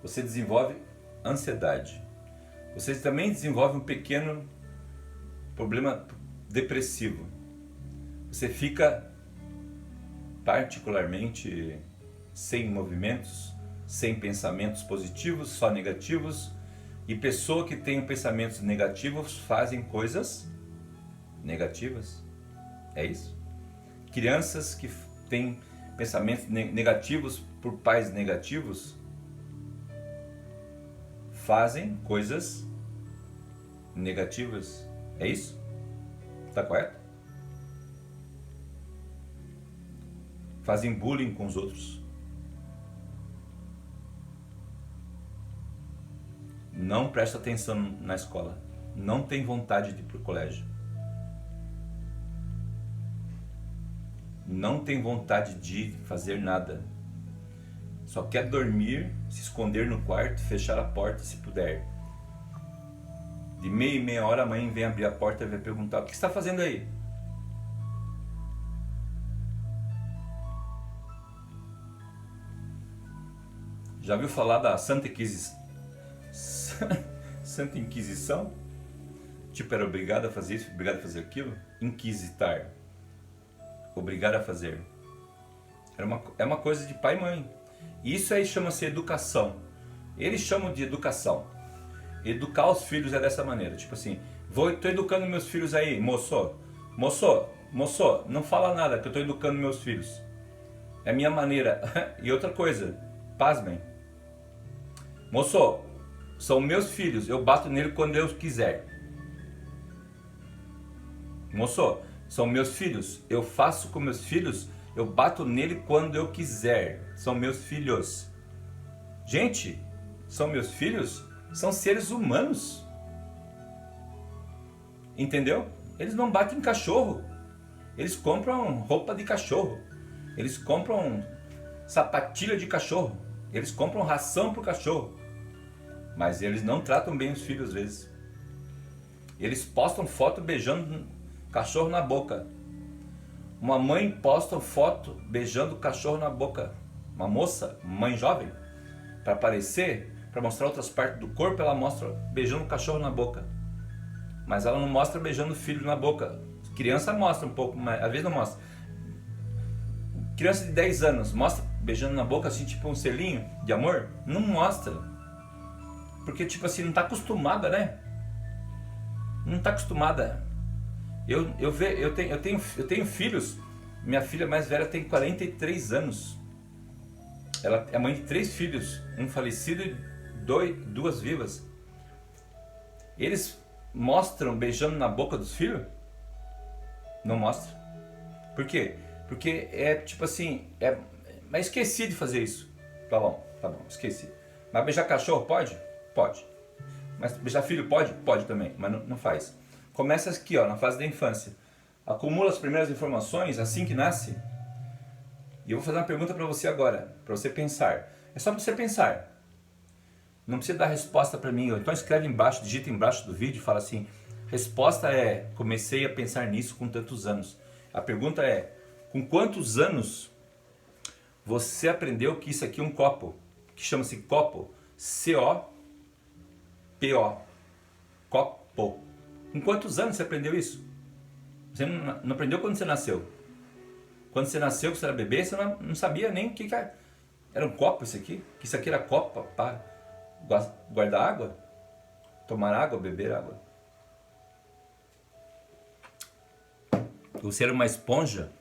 S1: você desenvolve ansiedade. Você também desenvolve um pequeno problema depressivo. Você fica particularmente sem movimentos, sem pensamentos positivos, só negativos. E pessoa que tem pensamentos negativos fazem coisas negativas. É isso. Crianças que têm pensamentos negativos por pais negativos fazem coisas negativas. É isso? Tá correto? Fazem bullying com os outros. Não presta atenção na escola. Não tem vontade de ir para o colégio. Não tem vontade de fazer nada. Só quer dormir, se esconder no quarto, fechar a porta se puder. De meia em meia hora a mãe vem abrir a porta e vai perguntar: o que você está fazendo aí? Já viu falar da Santa Inquisição? Santa Inquisição? Tipo, era obrigado a fazer isso, obrigado a fazer aquilo? Inquisitar. Obrigado a fazer. É uma coisa de pai e mãe. Isso aí chama-se educação. Eles chamam de educação. Educar os filhos é dessa maneira. Tipo assim, tô educando meus filhos aí, moço, não fala nada que eu tô educando meus filhos. É a minha maneira. E outra coisa, pasmem. Moço, são meus filhos, eu bato nele quando eu quiser. Moço, são meus filhos, eu faço com meus filhos, eu bato nele quando eu quiser. São meus filhos. Gente, são meus filhos? São seres humanos. Entendeu? Eles não batem em cachorro. Eles compram roupa de cachorro. Eles compram sapatilha de cachorro. Eles compram ração pro cachorro. Mas eles não tratam bem os filhos às vezes. Eles postam foto beijando cachorro na boca. Uma mãe posta foto beijando cachorro na boca. Uma moça, mãe jovem, para aparecer, para mostrar outras partes do corpo, ela mostra beijando o cachorro na boca. Mas ela não mostra beijando o filho na boca. Criança mostra um pouco, mas às vezes não mostra. Criança de 10 anos mostra beijando na boca assim, tipo um selinho de amor? Não mostra. Porque tipo assim, não está acostumada, né? Não está acostumada. Eu tenho filhos. Minha filha mais velha tem 43 anos. Ela é mãe de 3 filhos, um falecido e 2 vivas. Eles mostram beijando na boca dos filhos? Não mostra. Por quê? Porque é tipo assim, mas esqueci de fazer isso. Tá bom, esqueci. Mas beijar cachorro pode? Pode. Mas beijar filho pode? Pode também, mas não faz. Começa aqui, ó, na fase da infância. Acumula as primeiras informações assim que nasce. E eu vou fazer uma pergunta para você agora, para você pensar. É só para você pensar. Não precisa dar resposta para mim. Então escreve embaixo, digita embaixo do vídeo e fala assim: resposta é, comecei a pensar nisso com tantos anos. A pergunta é, com quantos anos você aprendeu que isso aqui é um copo? Que chama-se copo. C-O-P-O. Copo. Com quantos anos você aprendeu isso? Você não aprendeu quando você nasceu. Quando você nasceu, que você era bebê, você não sabia nem o que era. Era um copo isso aqui? Que isso aqui era copo para guardar água? Tomar água, beber água? Você era uma esponja,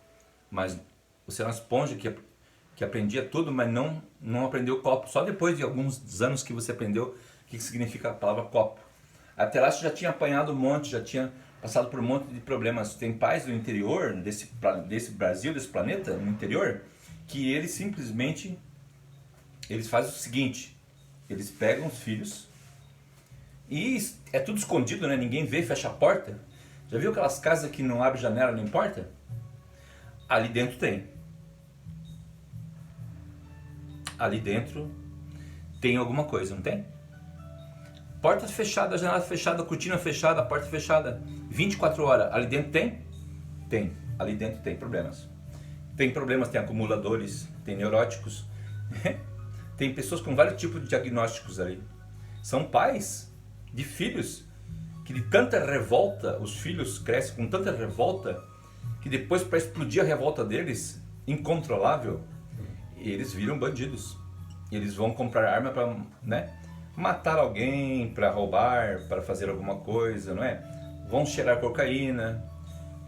S1: mas você era uma esponja que aprendia tudo, mas não aprendeu copo. Só depois de alguns anos que você aprendeu o que significa a palavra copo. Até lá você já tinha apanhado um monte, já tinha passado por um monte de problemas. Tem pais do interior, desse Brasil, desse planeta, no interior, que eles simplesmente, eles fazem o seguinte: eles pegam os filhos e é tudo escondido, né? Ninguém vê, fecha a porta. Já viu aquelas casas que não abre janela nem porta? Ali dentro tem. Ali dentro tem alguma coisa, não tem? Porta fechada, janela fechada, cortina fechada, porta fechada, 24 horas. Ali dentro tem? Tem. Ali dentro tem problemas. Tem problemas, tem acumuladores, tem neuróticos. Tem pessoas com vários tipos de diagnósticos ali. São pais de filhos que de tanta revolta, os filhos crescem com tanta revolta, que depois, para explodir a revolta deles, incontrolável, eles viram bandidos. Eles vão comprar arma para, né, matar alguém, para roubar, para fazer alguma coisa, não é? Vão cheirar cocaína,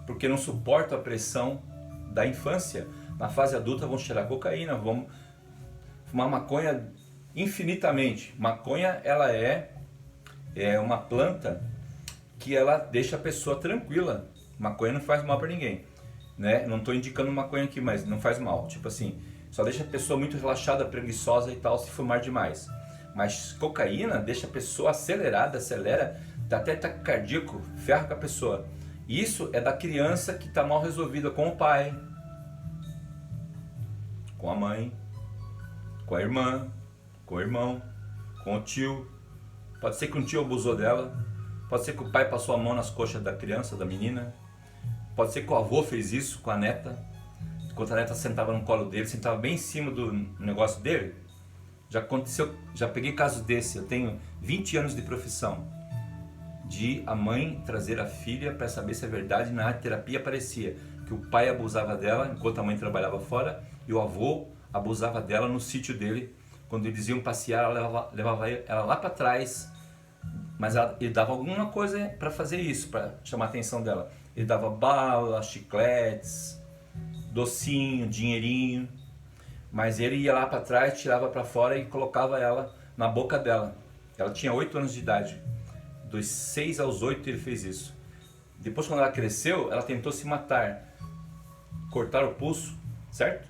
S1: porque não suportam a pressão da infância. Na fase adulta vão cheirar cocaína, vão fumar maconha infinitamente. Maconha, ela é uma planta que ela deixa a pessoa tranquila. Maconha não faz mal para ninguém, né? Não estou indicando maconha aqui, mas não faz mal. Tipo assim, só deixa a pessoa muito relaxada, preguiçosa e tal, se fumar demais. Mas cocaína deixa a pessoa acelerada, acelera, dá até ataque cardíaco, ferra com a pessoa. Isso é da criança que está mal resolvida com o pai, com a mãe, com a irmã, com o irmão, com o tio. Pode ser que um tio abusou dela, pode ser que o pai passou a mão nas coxas da criança, da menina, pode ser que o avô fez isso com a neta, enquanto a neta sentava no colo dele, sentava bem em cima do negócio dele. Já aconteceu, já peguei casos desse. Eu tenho 20 anos de profissão, de a mãe trazer a filha para saber se é verdade. Na terapia aparecia que o pai abusava dela enquanto a mãe trabalhava fora e o avô abusava dela no sítio dele. Quando eles iam passear, ela levava ela lá para trás, mas ele dava alguma coisa para fazer isso, para chamar a atenção dela. Ele dava bala, chicletes, docinho, dinheirinho. Mas ele ia lá para trás, tirava para fora e colocava ela na boca dela. Ela tinha 8 anos de idade. Dos 6 aos 8 ele fez isso. Depois, quando ela cresceu, ela tentou se matar. Cortar o pulso, certo?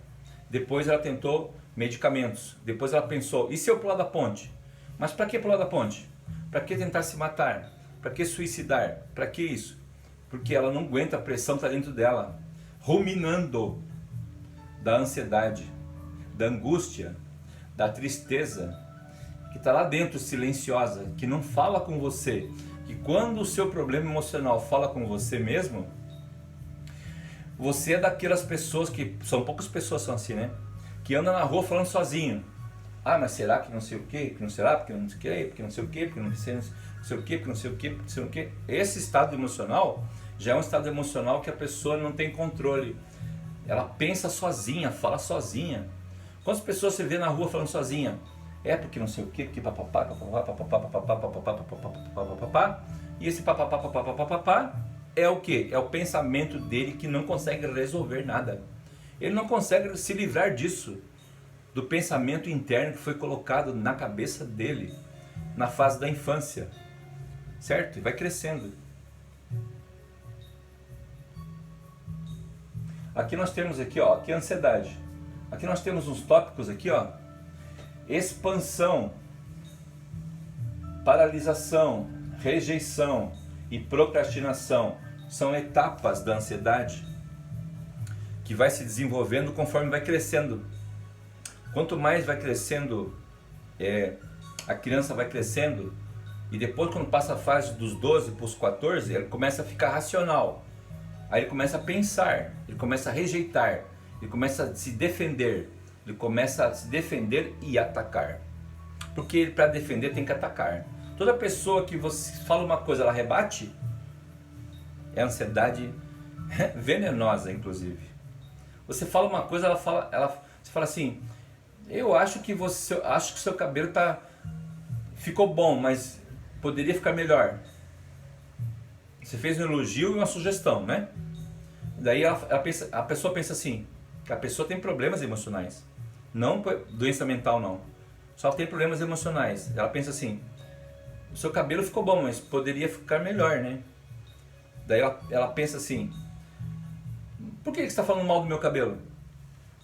S1: Depois ela tentou medicamentos. Depois ela pensou, e se eu pular da ponte? Mas para que pular da ponte? Para que tentar se matar? Para que suicidar? Para que isso? Porque ela não aguenta, a pressão está dentro dela. Ruminando da ansiedade, da angústia, da tristeza, que está lá dentro silenciosa, que não fala com você. Que quando o seu problema emocional fala com você mesmo, você é daquelas pessoas que, são poucas pessoas são assim, né? Que andam na rua falando sozinho. Ah, mas será que não sei o quê? Que não será? Porque não sei o quê? Porque não sei o quê? Porque não sei o quê? Porque não sei o quê? Porque não sei o quê? Esse estado emocional já é um estado emocional que a pessoa não tem controle. Ela pensa sozinha, fala sozinha. Quantas pessoas você vê na rua falando sozinha? É porque não sei o quê, porque papapá, papapá, papapá, papapá, papapá, papapá, papapá. E esse papapá, papapá, papapá é o quê? É o pensamento dele que não consegue resolver nada. Ele não consegue se livrar disso, do pensamento interno que foi colocado na cabeça dele, na fase da infância, certo? E vai crescendo. Aqui nós temos aqui, ó, aqui a ansiedade. Aqui nós temos uns tópicos aqui, ó. Expansão, paralisação, rejeição e procrastinação são etapas da ansiedade que vai se desenvolvendo conforme vai crescendo. Quanto mais vai crescendo, a criança vai crescendo, e depois, quando passa a fase dos 12 para os 14, ele começa a ficar racional. Aí ele começa a pensar, ele começa a rejeitar, ele começa a se defender. Ele começa a se defender e atacar. Porque para defender tem que atacar. Toda pessoa que você fala uma coisa, ela rebate, é ansiedade venenosa, inclusive. Você fala uma coisa, você fala assim, eu acho que o seu cabelo ficou bom, mas poderia ficar melhor. Você fez um elogio e uma sugestão, né? Daí a pessoa pensa assim, que a pessoa tem problemas emocionais. Não doença mental, não. Só tem problemas emocionais. Ela pensa assim, o seu cabelo ficou bom, mas poderia ficar melhor, né? Daí ela pensa assim, por que você está falando mal do meu cabelo?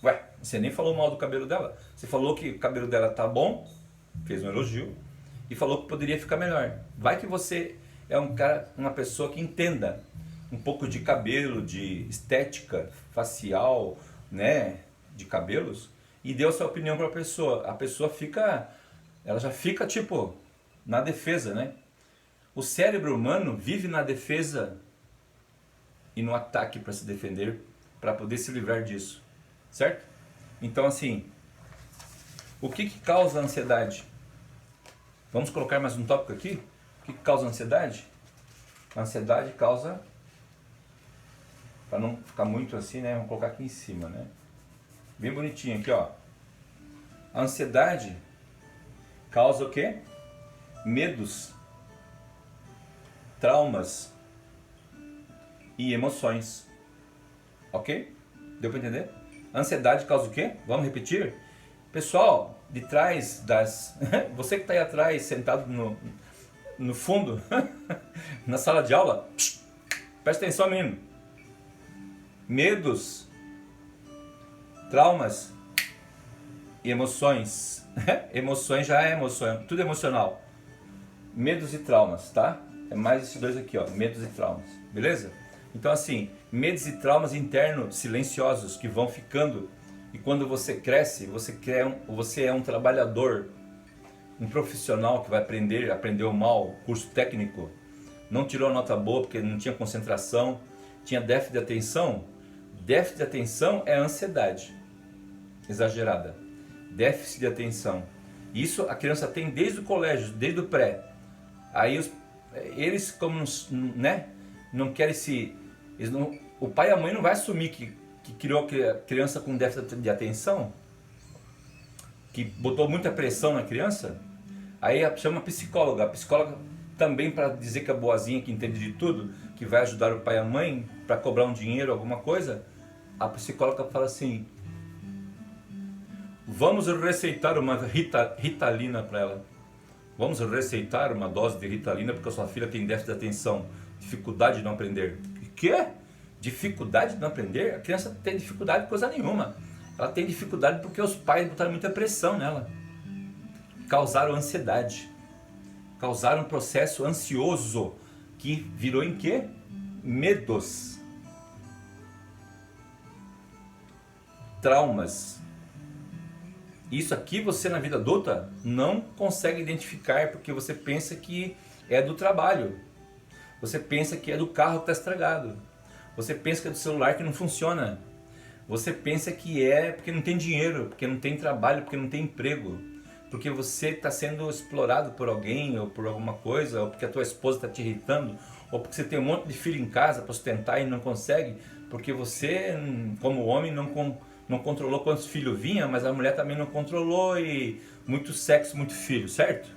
S1: Ué, você nem falou mal do cabelo dela. Você falou que o cabelo dela tá bom, fez um elogio, e falou que poderia ficar melhor. Vai que você é uma pessoa que entenda um pouco de cabelo, de estética facial, né, de cabelos, e deu sua opinião para a pessoa. A pessoa ela já fica tipo na defesa, né? O cérebro humano vive na defesa e no ataque para se defender, para poder se livrar disso, certo? Então assim, o que causa ansiedade? Vamos colocar mais um tópico aqui? O que causa ansiedade? A ansiedade causa, para não ficar muito assim, né? Vamos colocar aqui em cima, né? Bem bonitinho aqui, ó. A ansiedade causa o quê? Medos, traumas e emoções. Ok? Deu para entender? A ansiedade causa o quê? Vamos repetir? Pessoal, de trás das... Você que está aí atrás, sentado no fundo, na sala de aula, presta atenção, menino. Medos, traumas e emoções. Emoções já é emoção, tudo emocional. Medos e traumas, tá? É mais esses dois aqui, ó, medos e traumas, beleza? Então assim, medos e traumas internos silenciosos que vão ficando, e quando você cresce, você é um trabalhador, um profissional que vai aprendeu mal, curso técnico, não tirou a nota boa porque não tinha concentração, tinha déficit de atenção. Déficit de atenção é ansiedade exagerada. Déficit de atenção. Isso a criança tem desde o colégio, desde o pré. Aí eles como né, não querem o pai e a mãe não vai assumir que criou a criança com déficit de atenção, que botou muita pressão na criança. Aí chama a psicóloga também, para dizer que é boazinha, que entende de tudo, que vai ajudar o pai e a mãe para cobrar um dinheiro, alguma coisa. A psicóloga fala assim, Vamos receitar uma Ritalina para ela. Vamos receitar uma dose de Ritalina porque a sua filha tem déficit de atenção, dificuldade de não aprender. O quê? Dificuldade de não aprender? A criança tem dificuldade de coisa nenhuma. Ela tem dificuldade porque os pais botaram muita pressão nela. Causaram ansiedade. Causaram um processo ansioso que virou em quê? Medos. Traumas. Isso aqui você na vida adulta não consegue identificar porque você pensa que é do trabalho. Você pensa que é do carro que está estragado. Você pensa que é do celular que não funciona. Você pensa que é porque não tem dinheiro, porque não tem trabalho, porque não tem emprego. Porque você está sendo explorado por alguém ou por alguma coisa, ou porque a tua esposa está te irritando, ou porque você tem um monte de filho em casa para sustentar e não consegue, porque você, como homem, não controlou quantos filhos vinha, mas a mulher também não controlou e muito sexo, muito filho, certo?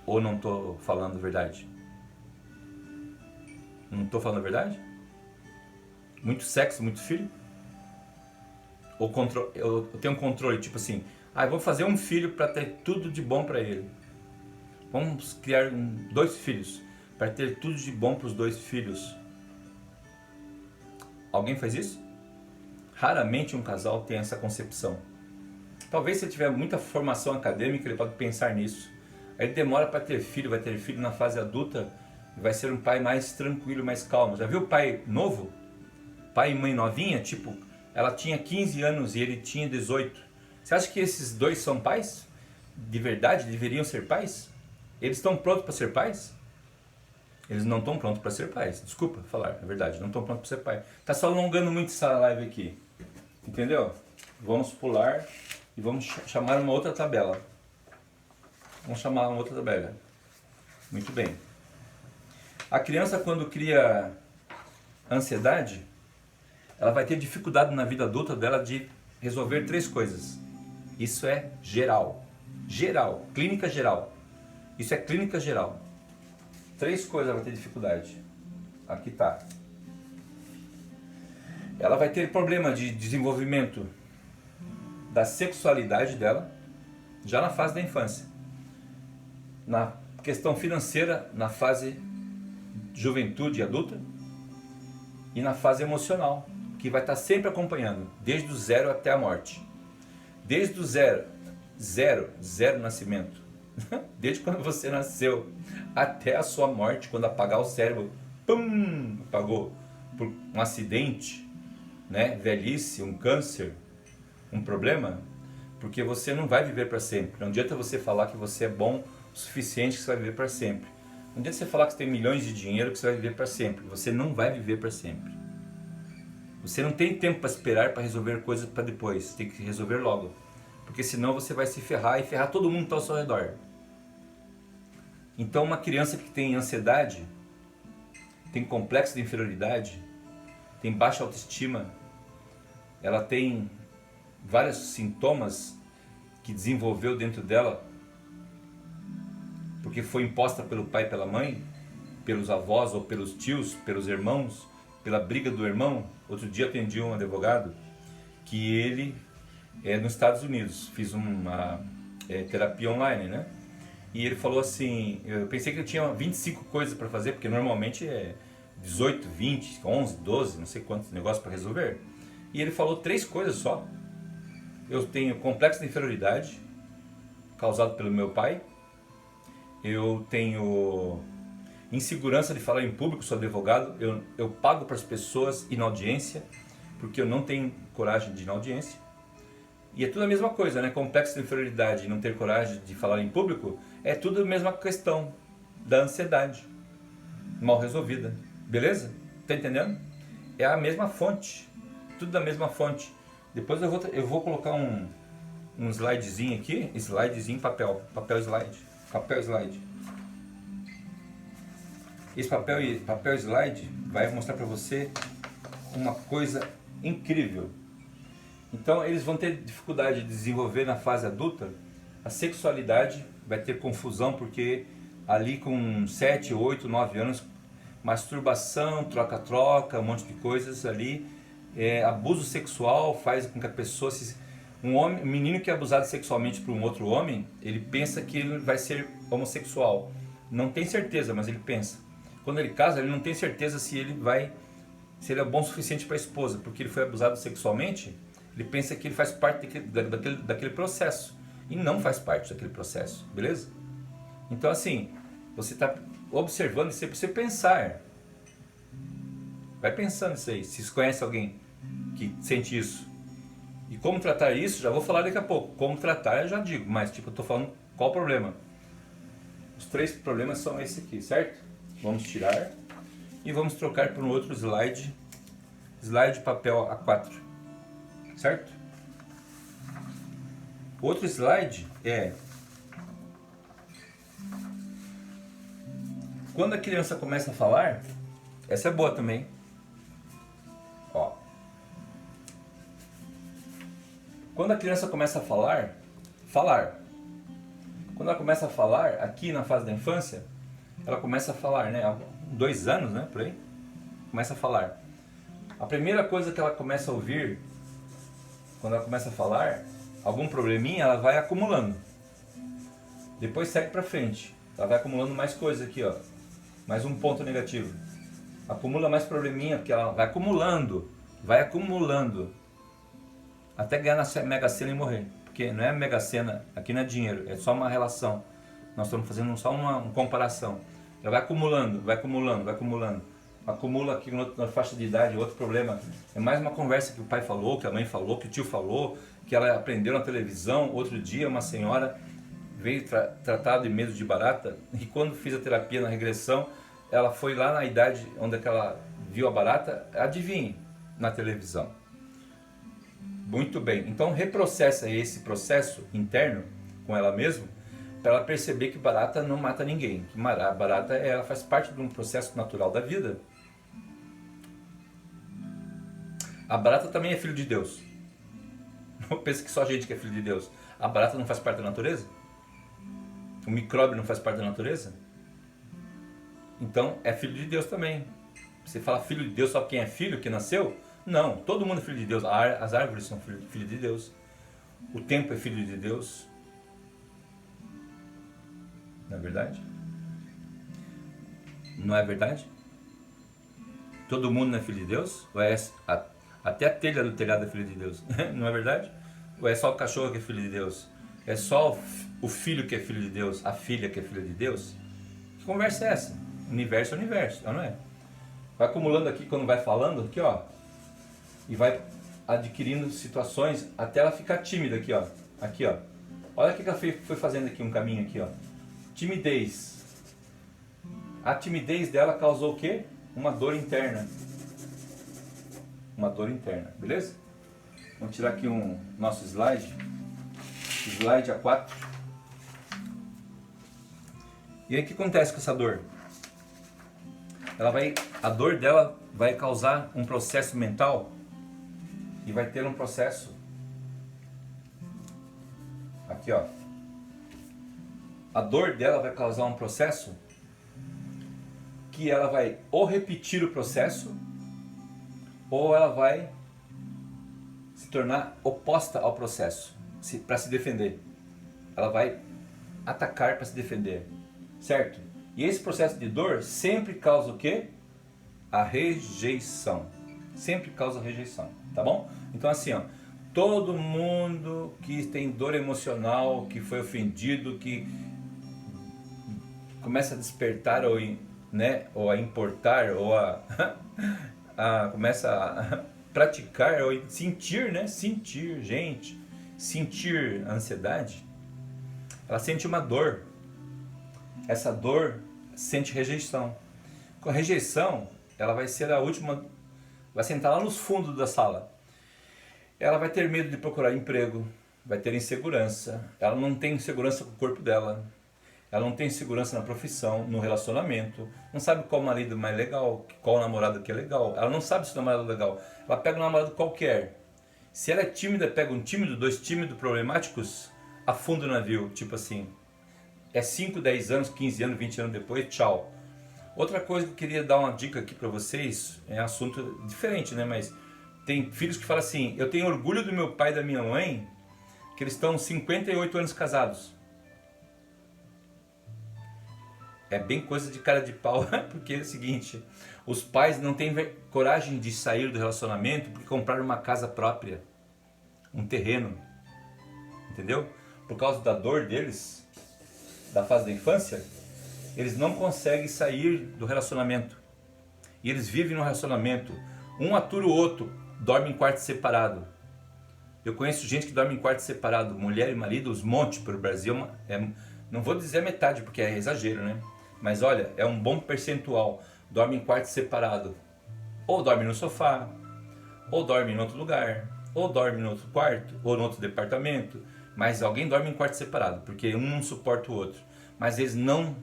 S1: Ou não estou falando a verdade? Não estou falando a verdade? Muito sexo, muito filho? Ou eu tenho um controle, tipo assim, eu vou fazer um filho para ter tudo de bom para ele. Vamos criar 2 filhos para ter tudo de bom para os 2 filhos. Alguém faz isso? Raramente um casal tem essa concepção. Talvez se ele tiver muita formação acadêmica, ele pode pensar nisso. Aí ele demora para ter filho, vai ter filho na fase adulta, vai ser um pai mais tranquilo, mais calmo. Já viu o pai novo? Pai e mãe novinha? Tipo, ela tinha 15 anos e ele tinha 18. Você acha que esses 2 são pais? De verdade, deveriam ser pais? Eles estão prontos para ser pais? Eles não estão prontos para ser pais. Desculpa falar, é verdade, não estão prontos para ser pai. Tá só alongando muito essa live aqui. Entendeu? Vamos pular e vamos chamar uma outra tabela. Vamos chamar uma outra tabela. Muito bem. A criança, quando cria ansiedade, ela vai ter dificuldade na vida adulta dela de resolver 3 coisas. Isso é geral. Geral. Clínica geral. Isso é clínica geral. 3 coisas ela vai ter dificuldade. Aqui tá. Ela vai ter problema de desenvolvimento da sexualidade dela, já na fase da infância. Na questão financeira, na fase juventude adulta. E na fase emocional, que vai estar sempre acompanhando, desde o 0 até a morte. Desde o 0 nascimento. Desde quando você nasceu até a sua morte, quando apagar o cérebro, pum, apagou por um acidente, né, velhice, um câncer, um problema, porque você não vai viver para sempre. Não adianta você falar que você é bom o suficiente que você vai viver para sempre. Não adianta você falar que você tem milhões de dinheiro que você vai viver para sempre. Você não vai viver para sempre. Você não tem tempo para esperar para resolver coisas para depois. Você tem que resolver logo. Porque senão você vai se ferrar e ferrar todo mundo que está ao seu redor. Então uma criança que tem ansiedade, tem complexo de inferioridade, tem baixa autoestima, ela tem vários sintomas que desenvolveu dentro dela, porque foi imposta pelo pai e pela mãe, pelos avós ou pelos tios, pelos irmãos, pela briga do irmão. Outro dia atendi um advogado que ele nos Estados Unidos, fiz uma terapia online, né? E ele falou assim, eu pensei que eu tinha 25 coisas para fazer, porque normalmente é 18, 20, 11, 12, não sei quantos negócios para resolver. E ele falou 3 coisas só. Eu tenho complexo de inferioridade, causado pelo meu pai. Eu tenho insegurança de falar em público, sou advogado. Eu pago para as pessoas ir na audiência, porque eu não tenho coragem de ir na audiência. E é tudo a mesma coisa, né? Complexo de inferioridade e não ter coragem de falar em público é tudo a mesma questão da ansiedade mal resolvida. Beleza? Tá entendendo? É a mesma fonte. Tudo da mesma fonte. Depois eu vou colocar um slidezinho aqui. Slidezinho, papel slide. Papel slide. Esse papel slide vai mostrar para você uma coisa incrível. Então eles vão ter dificuldade de desenvolver na fase adulta. A sexualidade vai ter confusão, porque ali com 7, 8, 9 anos, masturbação, troca-troca, um monte de coisas ali, abuso sexual faz com que a pessoa um menino que é abusado sexualmente por um outro homem, ele pensa que ele vai ser homossexual. Não tem certeza, mas ele pensa. Quando ele casa, ele não tem certeza se ele é bom o suficiente para a esposa, porque ele foi abusado sexualmente. Ele pensa que ele faz parte daquele processo e não faz parte daquele processo, beleza? Então assim, você está observando isso aí para você pensar. Vai pensando isso aí, se você conhece alguém que sente isso. E como tratar isso, já vou falar daqui a pouco. Como tratar, eu já digo, mas tipo, eu estou falando qual o problema. Os 3 problemas são esse aqui, certo? Vamos tirar e vamos trocar por um outro slide. Slide papel A4, certo? Outro slide é quando a criança começa a falar. Essa é boa também. Ó. Quando a criança começa a falar. Quando ela começa a falar, aqui na fase da infância, ela começa a falar, né? 2 anos, né? Por aí. Começa a falar. A primeira coisa que ela começa a ouvir, quando ela começa a falar, algum probleminha, ela vai acumulando. Depois segue pra frente. Ela vai acumulando mais coisas aqui, ó. Mais um ponto negativo. Acumula mais probleminha, porque ela vai acumulando. Até ganhar na Mega Sena e morrer. Porque não é Mega Sena, aqui não é dinheiro, é só uma relação. Nós estamos fazendo só uma comparação. Ela vai acumulando. Acumula aqui na faixa de idade, outro problema. É mais uma conversa que o pai falou, que a mãe falou, que o tio falou, que ela aprendeu na televisão. Outro dia uma senhora veio tratada de medo de barata e quando fiz a terapia na regressão, ela foi lá na idade onde ela viu a barata, adivinhe, na televisão. Muito bem, então reprocessa esse processo interno com ela mesma, para ela perceber que barata não mata ninguém, que a barata ela faz parte de um processo natural da vida. A barata também é filho de Deus. Não pense que só a gente que é filho de Deus. A barata não faz parte da natureza? O micróbio não faz parte da natureza? Então é filho de Deus também. Você fala filho de Deus só quem é filho, que nasceu? Não, todo mundo é filho de Deus. As árvores são filho de Deus. O tempo é filho de Deus. Não é verdade? Não é verdade? Todo mundo não é filho de Deus? Ou até a telha do telhado é filho de Deus? Não é verdade? Ou é só o cachorro que é filho de Deus? É só o filho que é filho de Deus? A filha que é filha de Deus? Que conversa é essa? Universo é universo, não é? Vai acumulando aqui quando vai falando, aqui ó. E vai adquirindo situações até ela ficar tímida aqui ó. Aqui ó. Olha o que ela foi fazendo aqui, um caminho aqui ó. Timidez. A timidez dela causou o quê? Uma dor interna. Uma dor interna, beleza? Vamos tirar aqui um nosso slide. Slide A4. E aí o que acontece com essa dor? A dor dela vai causar um processo mental e vai ter um processo aqui ó. A dor dela vai causar um processo que ela vai ou repetir o processo ou ela vai se tornar oposta ao processo para se defender. Ela vai atacar para se defender, certo? E esse processo de dor sempre causa o quê? A rejeição. Sempre causa rejeição, tá bom? Então assim, ó, todo mundo que tem dor emocional, que foi ofendido, que começa a despertar ou a importar ou começa a praticar ou sentir, né? Sentir, gente, sentir a ansiedade, ela sente uma dor. Essa dor sente rejeição. Com a rejeição, ela vai ser a última, vai sentar lá nos fundos da sala. Ela vai ter medo de procurar emprego, vai ter insegurança, ela não tem segurança com o corpo dela, ela não tem segurança na profissão, no relacionamento, não sabe qual marido mais legal, qual namorado que é legal, ela não sabe se o namorado é legal, ela pega um namorado qualquer. Se ela é tímida, pega um tímido, 2 tímidos problemáticos, afunda o navio, tipo assim, é 5, 10 anos, 15 anos, 20 anos depois, tchau. Outra coisa que eu queria dar uma dica aqui para vocês, é assunto diferente, né, mas Tem filhos que falam assim, eu tenho orgulho do meu pai e da minha mãe, que eles estão 58 anos casados. É bem coisa de cara de pau, porque é o seguinte, os pais não têm coragem de sair do relacionamento porque compraram uma casa própria, um terreno, entendeu? Por causa da dor deles, da fase da infância, eles não conseguem sair do relacionamento. E eles vivem no relacionamento, um atura o outro, dorme em quarto separado. Eu conheço gente que dorme em quarto separado, mulher e marido, os montes pelo Brasil, não vou dizer a metade porque é exagero, né? Mas olha, é um bom percentual, dorme em quarto separado. Ou dorme no sofá, ou dorme em outro lugar, ou dorme no outro quarto, ou no outro departamento, mas alguém dorme em quarto separado, porque um não suporta o outro. Mas eles não...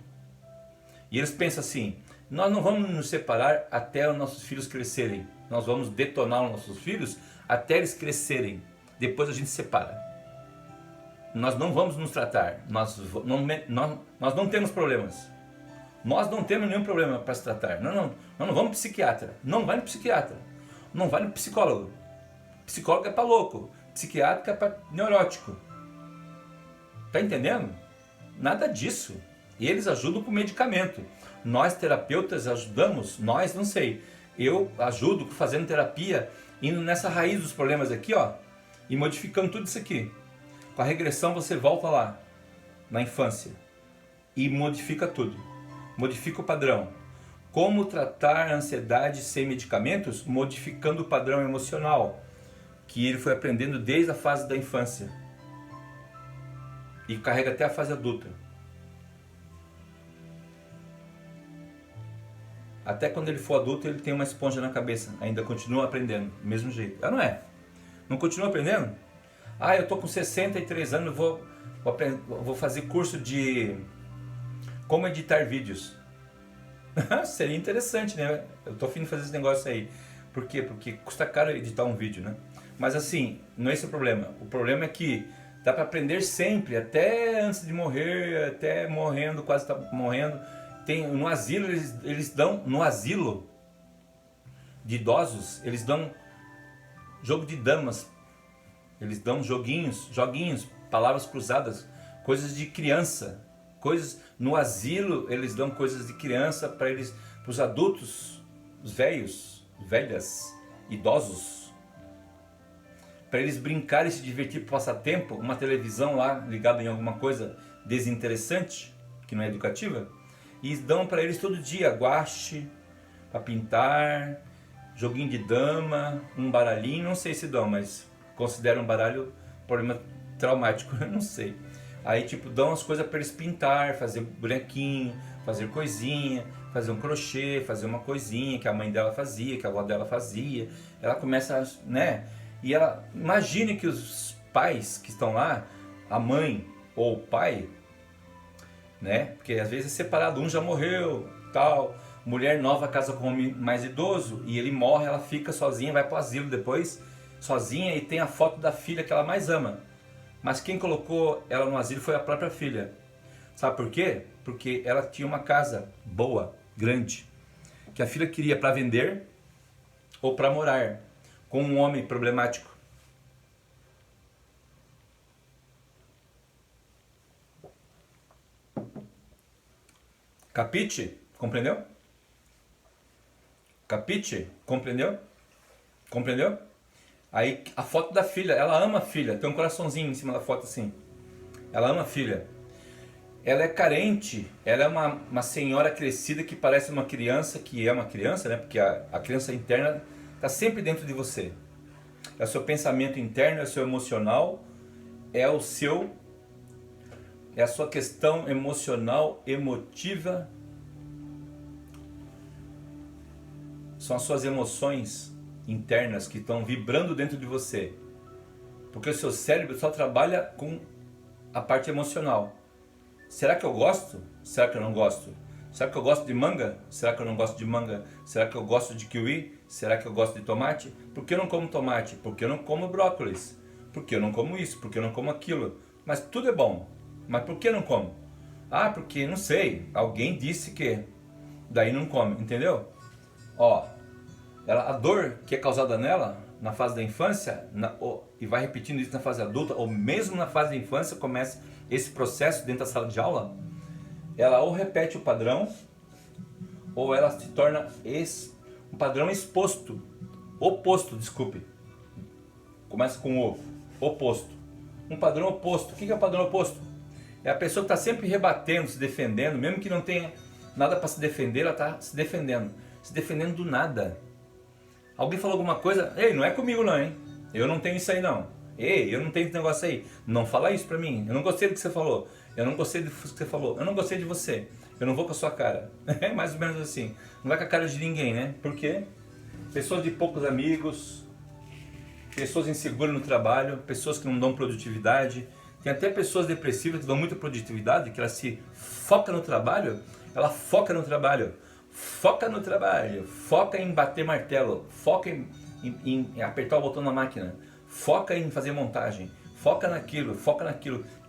S1: E eles pensam assim, nós não vamos nos separar até os nossos filhos crescerem. Nós vamos detonar os nossos filhos até eles crescerem. Depois a gente separa. Nós não vamos nos tratar. Nós não temos problemas. Nós não temos nenhum problema para se tratar. Nós não vamos no psiquiatra. Não vai no psiquiatra. Não vai no psicólogo. Psicólogo é para louco. Psiquiatra é para neurótico. Tá entendendo? Nada disso. Eles ajudam com medicamento. Nós terapeutas ajudamos, nós não sei. Eu ajudo fazendo terapia, indo nessa raiz dos problemas aqui, ó, e modificando tudo isso aqui. Com a regressão você volta lá, na infância, e modifica tudo. Modifica o padrão. Como tratar a ansiedade sem medicamentos? Modificando o padrão emocional, que ele foi aprendendo desde a fase da infância. E carrega até a fase adulta. Até quando ele for adulto, ele tem uma esponja na cabeça. Ainda continua aprendendo, do mesmo jeito. Não é? Não continua aprendendo? Ah, eu tô com 63 anos, vou fazer curso de como editar vídeos. Seria interessante, né? Eu tô afim de fazer esse negócio aí. Por quê? Porque custa caro editar um vídeo, né? Mas assim, não é esse o problema. O problema é que dá para aprender sempre, até antes de morrer, até morrendo, quase tá morrendo. No asilo, eles dão, no asilo de idosos, eles dão jogo de damas, eles dão joguinhos, palavras cruzadas, coisas de criança, no asilo eles dão coisas de criança para os adultos, os velhos, velhas, idosos, para eles brincarem e se divertir por passar tempo, uma televisão lá ligada em alguma coisa desinteressante, que não é educativa. E dão para eles todo dia guache para pintar, joguinho de dama, um baralhinho, não sei se dão, mas consideram um baralho problema traumático, não sei. Aí tipo dão as coisas para eles pintar, fazer bonequinho, fazer coisinha, fazer um crochê, fazer uma coisinha que a mãe dela fazia, que a avó dela fazia. Ela começa, né? E ela imagine que os pais que estão lá, a mãe ou o pai, né? Porque às vezes é separado, um já morreu, tal, mulher nova casa com um homem mais idoso e ele morre, ela fica sozinha, vai para o asilo depois, sozinha, e tem a foto da filha que ela mais ama. Mas quem colocou ela no asilo foi a própria filha. Sabe por quê? Porque ela tinha uma casa boa, grande, que a filha queria para vender ou para morar com um homem problemático. Capite? Compreendeu? Capite? Compreendeu? Compreendeu? Aí a foto da filha, ela ama a filha, tem um coraçãozinho em cima da foto assim. Ela ama a filha. Ela é carente, ela é uma senhora crescida que parece uma criança, que é uma criança, né? Porque a criança interna está sempre dentro de você. É o seu pensamento interno, é o seu emocional, é a sua questão emocional, emotiva. São as suas emoções internas que estão vibrando dentro de você. Porque o seu cérebro só trabalha com a parte emocional. Será que eu gosto? Será que eu não gosto? Será que eu gosto de manga? Será que eu não gosto de manga? Será que eu gosto de kiwi? Será que eu gosto de tomate? Por que eu não como tomate? Por que eu não como brócolis? Por que eu não como isso? Por que eu não como aquilo? Mas tudo é bom. Mas por que eu não como? Ah, porque não sei. Alguém disse que. Daí não come, entendeu? Ó, a dor que é causada nela na fase da infância e vai repetindo isso na fase adulta, ou mesmo na fase da infância, começa esse processo dentro da sala de aula, ela ou repete o padrão, ou ela se torna um padrão oposto, desculpe. Começa com o oposto. Um padrão oposto. O que é o padrão oposto? É a pessoa que está sempre rebatendo, se defendendo, mesmo que não tenha nada para se defender, ela está se defendendo do nada. Alguém falou alguma coisa, ei, não é comigo não, hein? Eu não tenho isso aí não. Ei, eu não tenho esse negócio aí. Não fala isso pra mim. Eu não gostei do que você falou. Eu não gostei do que você falou. Eu não gostei de você. Eu não vou com a sua cara. É mais ou menos assim. Não vai com a cara de ninguém, né? Por quê? Pessoas de poucos amigos, pessoas inseguras no trabalho, pessoas que não dão produtividade. Tem até pessoas depressivas que dão muita produtividade, que ela se foca no trabalho. Ela foca no trabalho. Foca no trabalho. Foca em bater martelo. Foca em apertar o botão na máquina. Foca em fazer montagem, foca naquilo.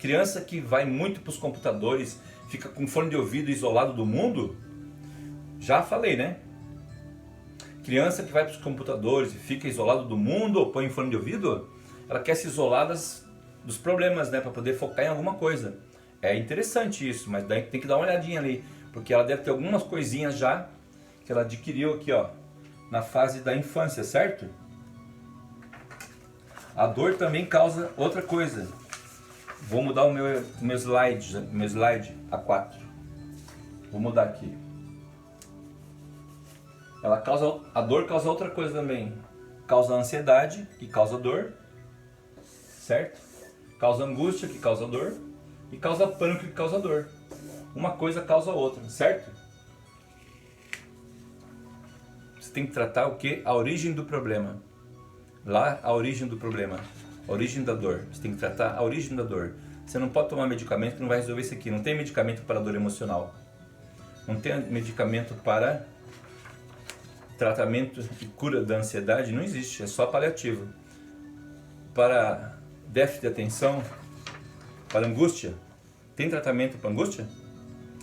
S1: Criança que vai muito para os computadores, fica com fone de ouvido isolado do mundo, já falei, né? Criança que vai para os computadores e fica isolado do mundo ou põe fone de ouvido, ela quer se isolar dos problemas, né? Para poder focar em alguma coisa. É interessante isso, mas daí tem que dar uma olhadinha ali, porque ela deve ter algumas coisinhas já que ela adquiriu aqui, ó, na fase da infância, certo? A dor também causa outra coisa. Vou mudar o meu slide A4. Vou mudar aqui. A dor causa outra coisa também. Causa ansiedade, que causa dor. Certo? Causa angústia, que causa dor. E causa pânico, que causa dor. Uma coisa causa a outra, certo? Você tem que tratar o que? A origem do problema. Lá, a origem do problema, a origem da dor. Você tem que tratar a origem da dor. Você não pode tomar medicamento que não vai resolver isso aqui. Não tem medicamento para dor emocional. Não tem medicamento para tratamento e cura da ansiedade. Não existe, é só paliativo. Para déficit de atenção, para angústia, tem tratamento para angústia?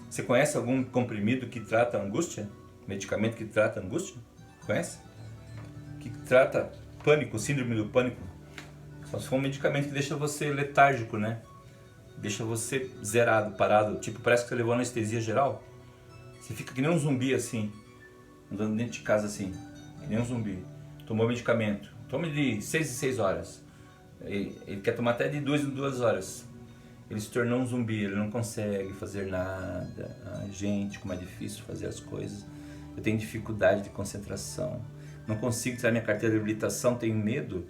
S1: Você conhece algum comprimido que trata a angústia? Medicamento que trata a angústia? Conhece? Que trata pânico, síndrome do pânico. Só se for um medicamento que deixa você letárgico, né? Deixa você zerado, parado. Tipo, parece que você levou anestesia geral. Você fica que nem um zumbi assim, andando dentro de casa assim, que nem um zumbi. Tomou medicamento. Tome de 6 em 6 horas. Ele quer tomar até de 2 em 2 horas. Ele se tornou um zumbi, ele não consegue fazer nada. Ai, gente, como é difícil fazer as coisas. Eu tenho dificuldade de concentração. Não consigo tirar minha carteira de habilitação, tenho medo.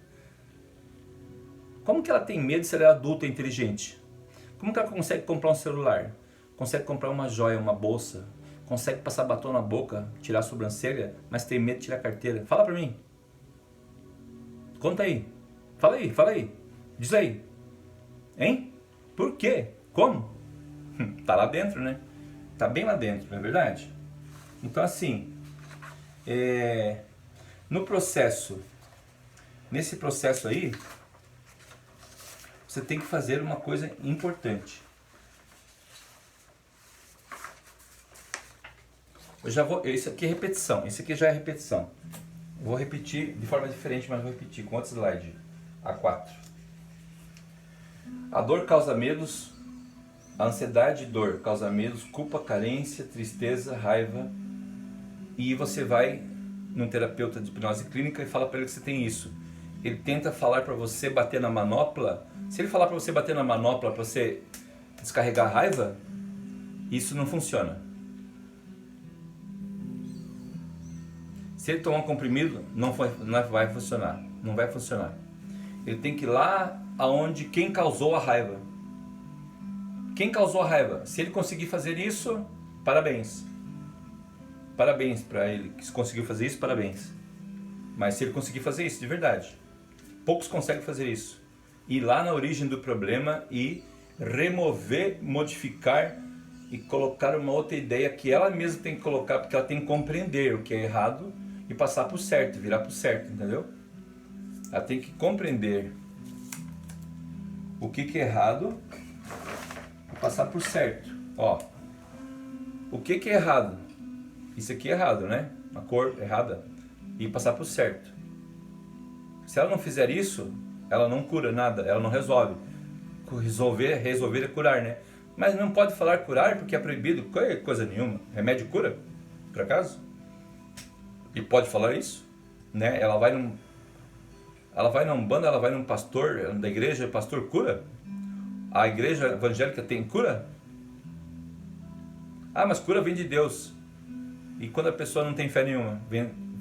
S1: Como que ela tem medo se ela é adulta e inteligente? Como que ela consegue comprar um celular? Consegue comprar uma joia, uma bolsa? Consegue passar batom na boca, tirar a sobrancelha, mas tem medo de tirar a carteira? Fala pra mim. Conta aí. Fala aí. Diz aí. Hein? Por quê? Como? Tá lá dentro, né? Tá bem lá dentro, não é verdade? Então assim, nesse processo aí, você tem que fazer uma coisa importante. Isso aqui é repetição, esse aqui já é repetição. Eu vou repetir de forma diferente, mas vou repetir com outro slide, A4. A dor causa medos, a ansiedade e dor causa medos, culpa, carência, tristeza, raiva. E você vai num terapeuta de hipnose clínica e fala para ele que você tem isso. Ele tenta falar para você bater na manopla. Se ele falar para você bater na manopla para você descarregar a raiva, isso não funciona. Se ele tomar um comprimido, não vai funcionar. Não vai funcionar. Ele tem que ir lá aonde quem causou a raiva. Quem causou a raiva? Se ele conseguir fazer isso, parabéns. Parabéns para ele que conseguiu fazer isso, parabéns. Mas se ele conseguir fazer isso de verdade, poucos conseguem fazer isso. Ir lá na origem do problema e remover, modificar e colocar uma outra ideia que ela mesma tem que colocar, porque ela tem que compreender o que é errado e passar para o certo, virar para o certo, entendeu? Ela tem que compreender o que é errado e passar para o certo. Ó, o que é errado? Isso aqui é errado, né? A cor errada. E passar para o certo. Se ela não fizer isso, ela não cura nada, ela não resolve. Resolver é curar, né? Mas não pode falar curar porque é proibido, coisa nenhuma. Remédio cura, por acaso? E pode falar isso, né? Ela vai na Umbanda, ela vai num pastor da igreja, pastor cura? A igreja evangélica tem cura? Ah, mas cura vem de Deus. E quando a pessoa não tem fé nenhuma,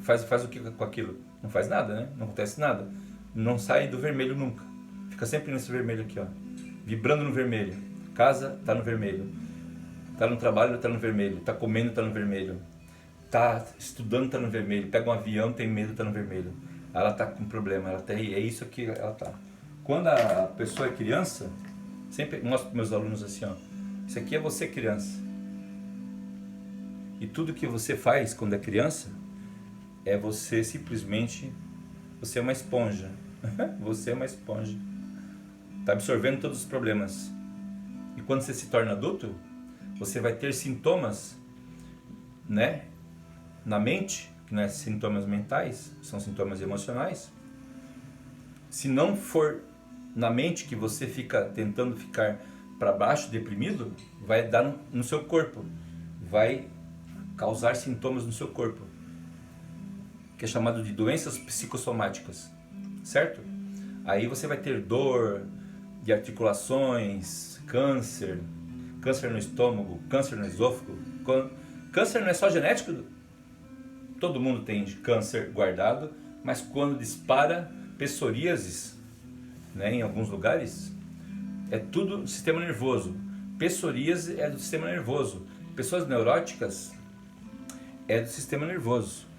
S1: faz o que com aquilo? Não faz nada, né? Não acontece nada. Não sai do vermelho nunca. Fica sempre nesse vermelho aqui, ó. Vibrando no vermelho. Casa, tá no vermelho. Tá no trabalho, tá no vermelho. Tá comendo, tá no vermelho. Tá estudando, tá no vermelho. Pega um avião, tem medo, tá no vermelho. Ela tá com problema, é isso que ela tá. Quando a pessoa é criança, sempre mostro para meus alunos assim, ó. Isso aqui é você criança. E tudo que você faz quando é criança, é você simplesmente, você é uma esponja. Você é uma esponja. Está absorvendo todos os problemas. E quando você se torna adulto, você vai ter sintomas, né, na mente, que não é sintomas mentais, são sintomas emocionais. Se não for na mente que você fica tentando ficar para baixo, deprimido, vai dar no seu corpo, vai causar sintomas no seu corpo, que é chamado de doenças psicossomáticas, certo? Aí você vai ter dor de articulações, câncer no estômago, câncer no esôfago. Câncer não é só genético, todo mundo tem câncer guardado, mas quando dispara, psoríases, né, em alguns lugares, é tudo sistema nervoso. Psoríase é do sistema nervoso. Pessoas neuróticas é do sistema nervoso.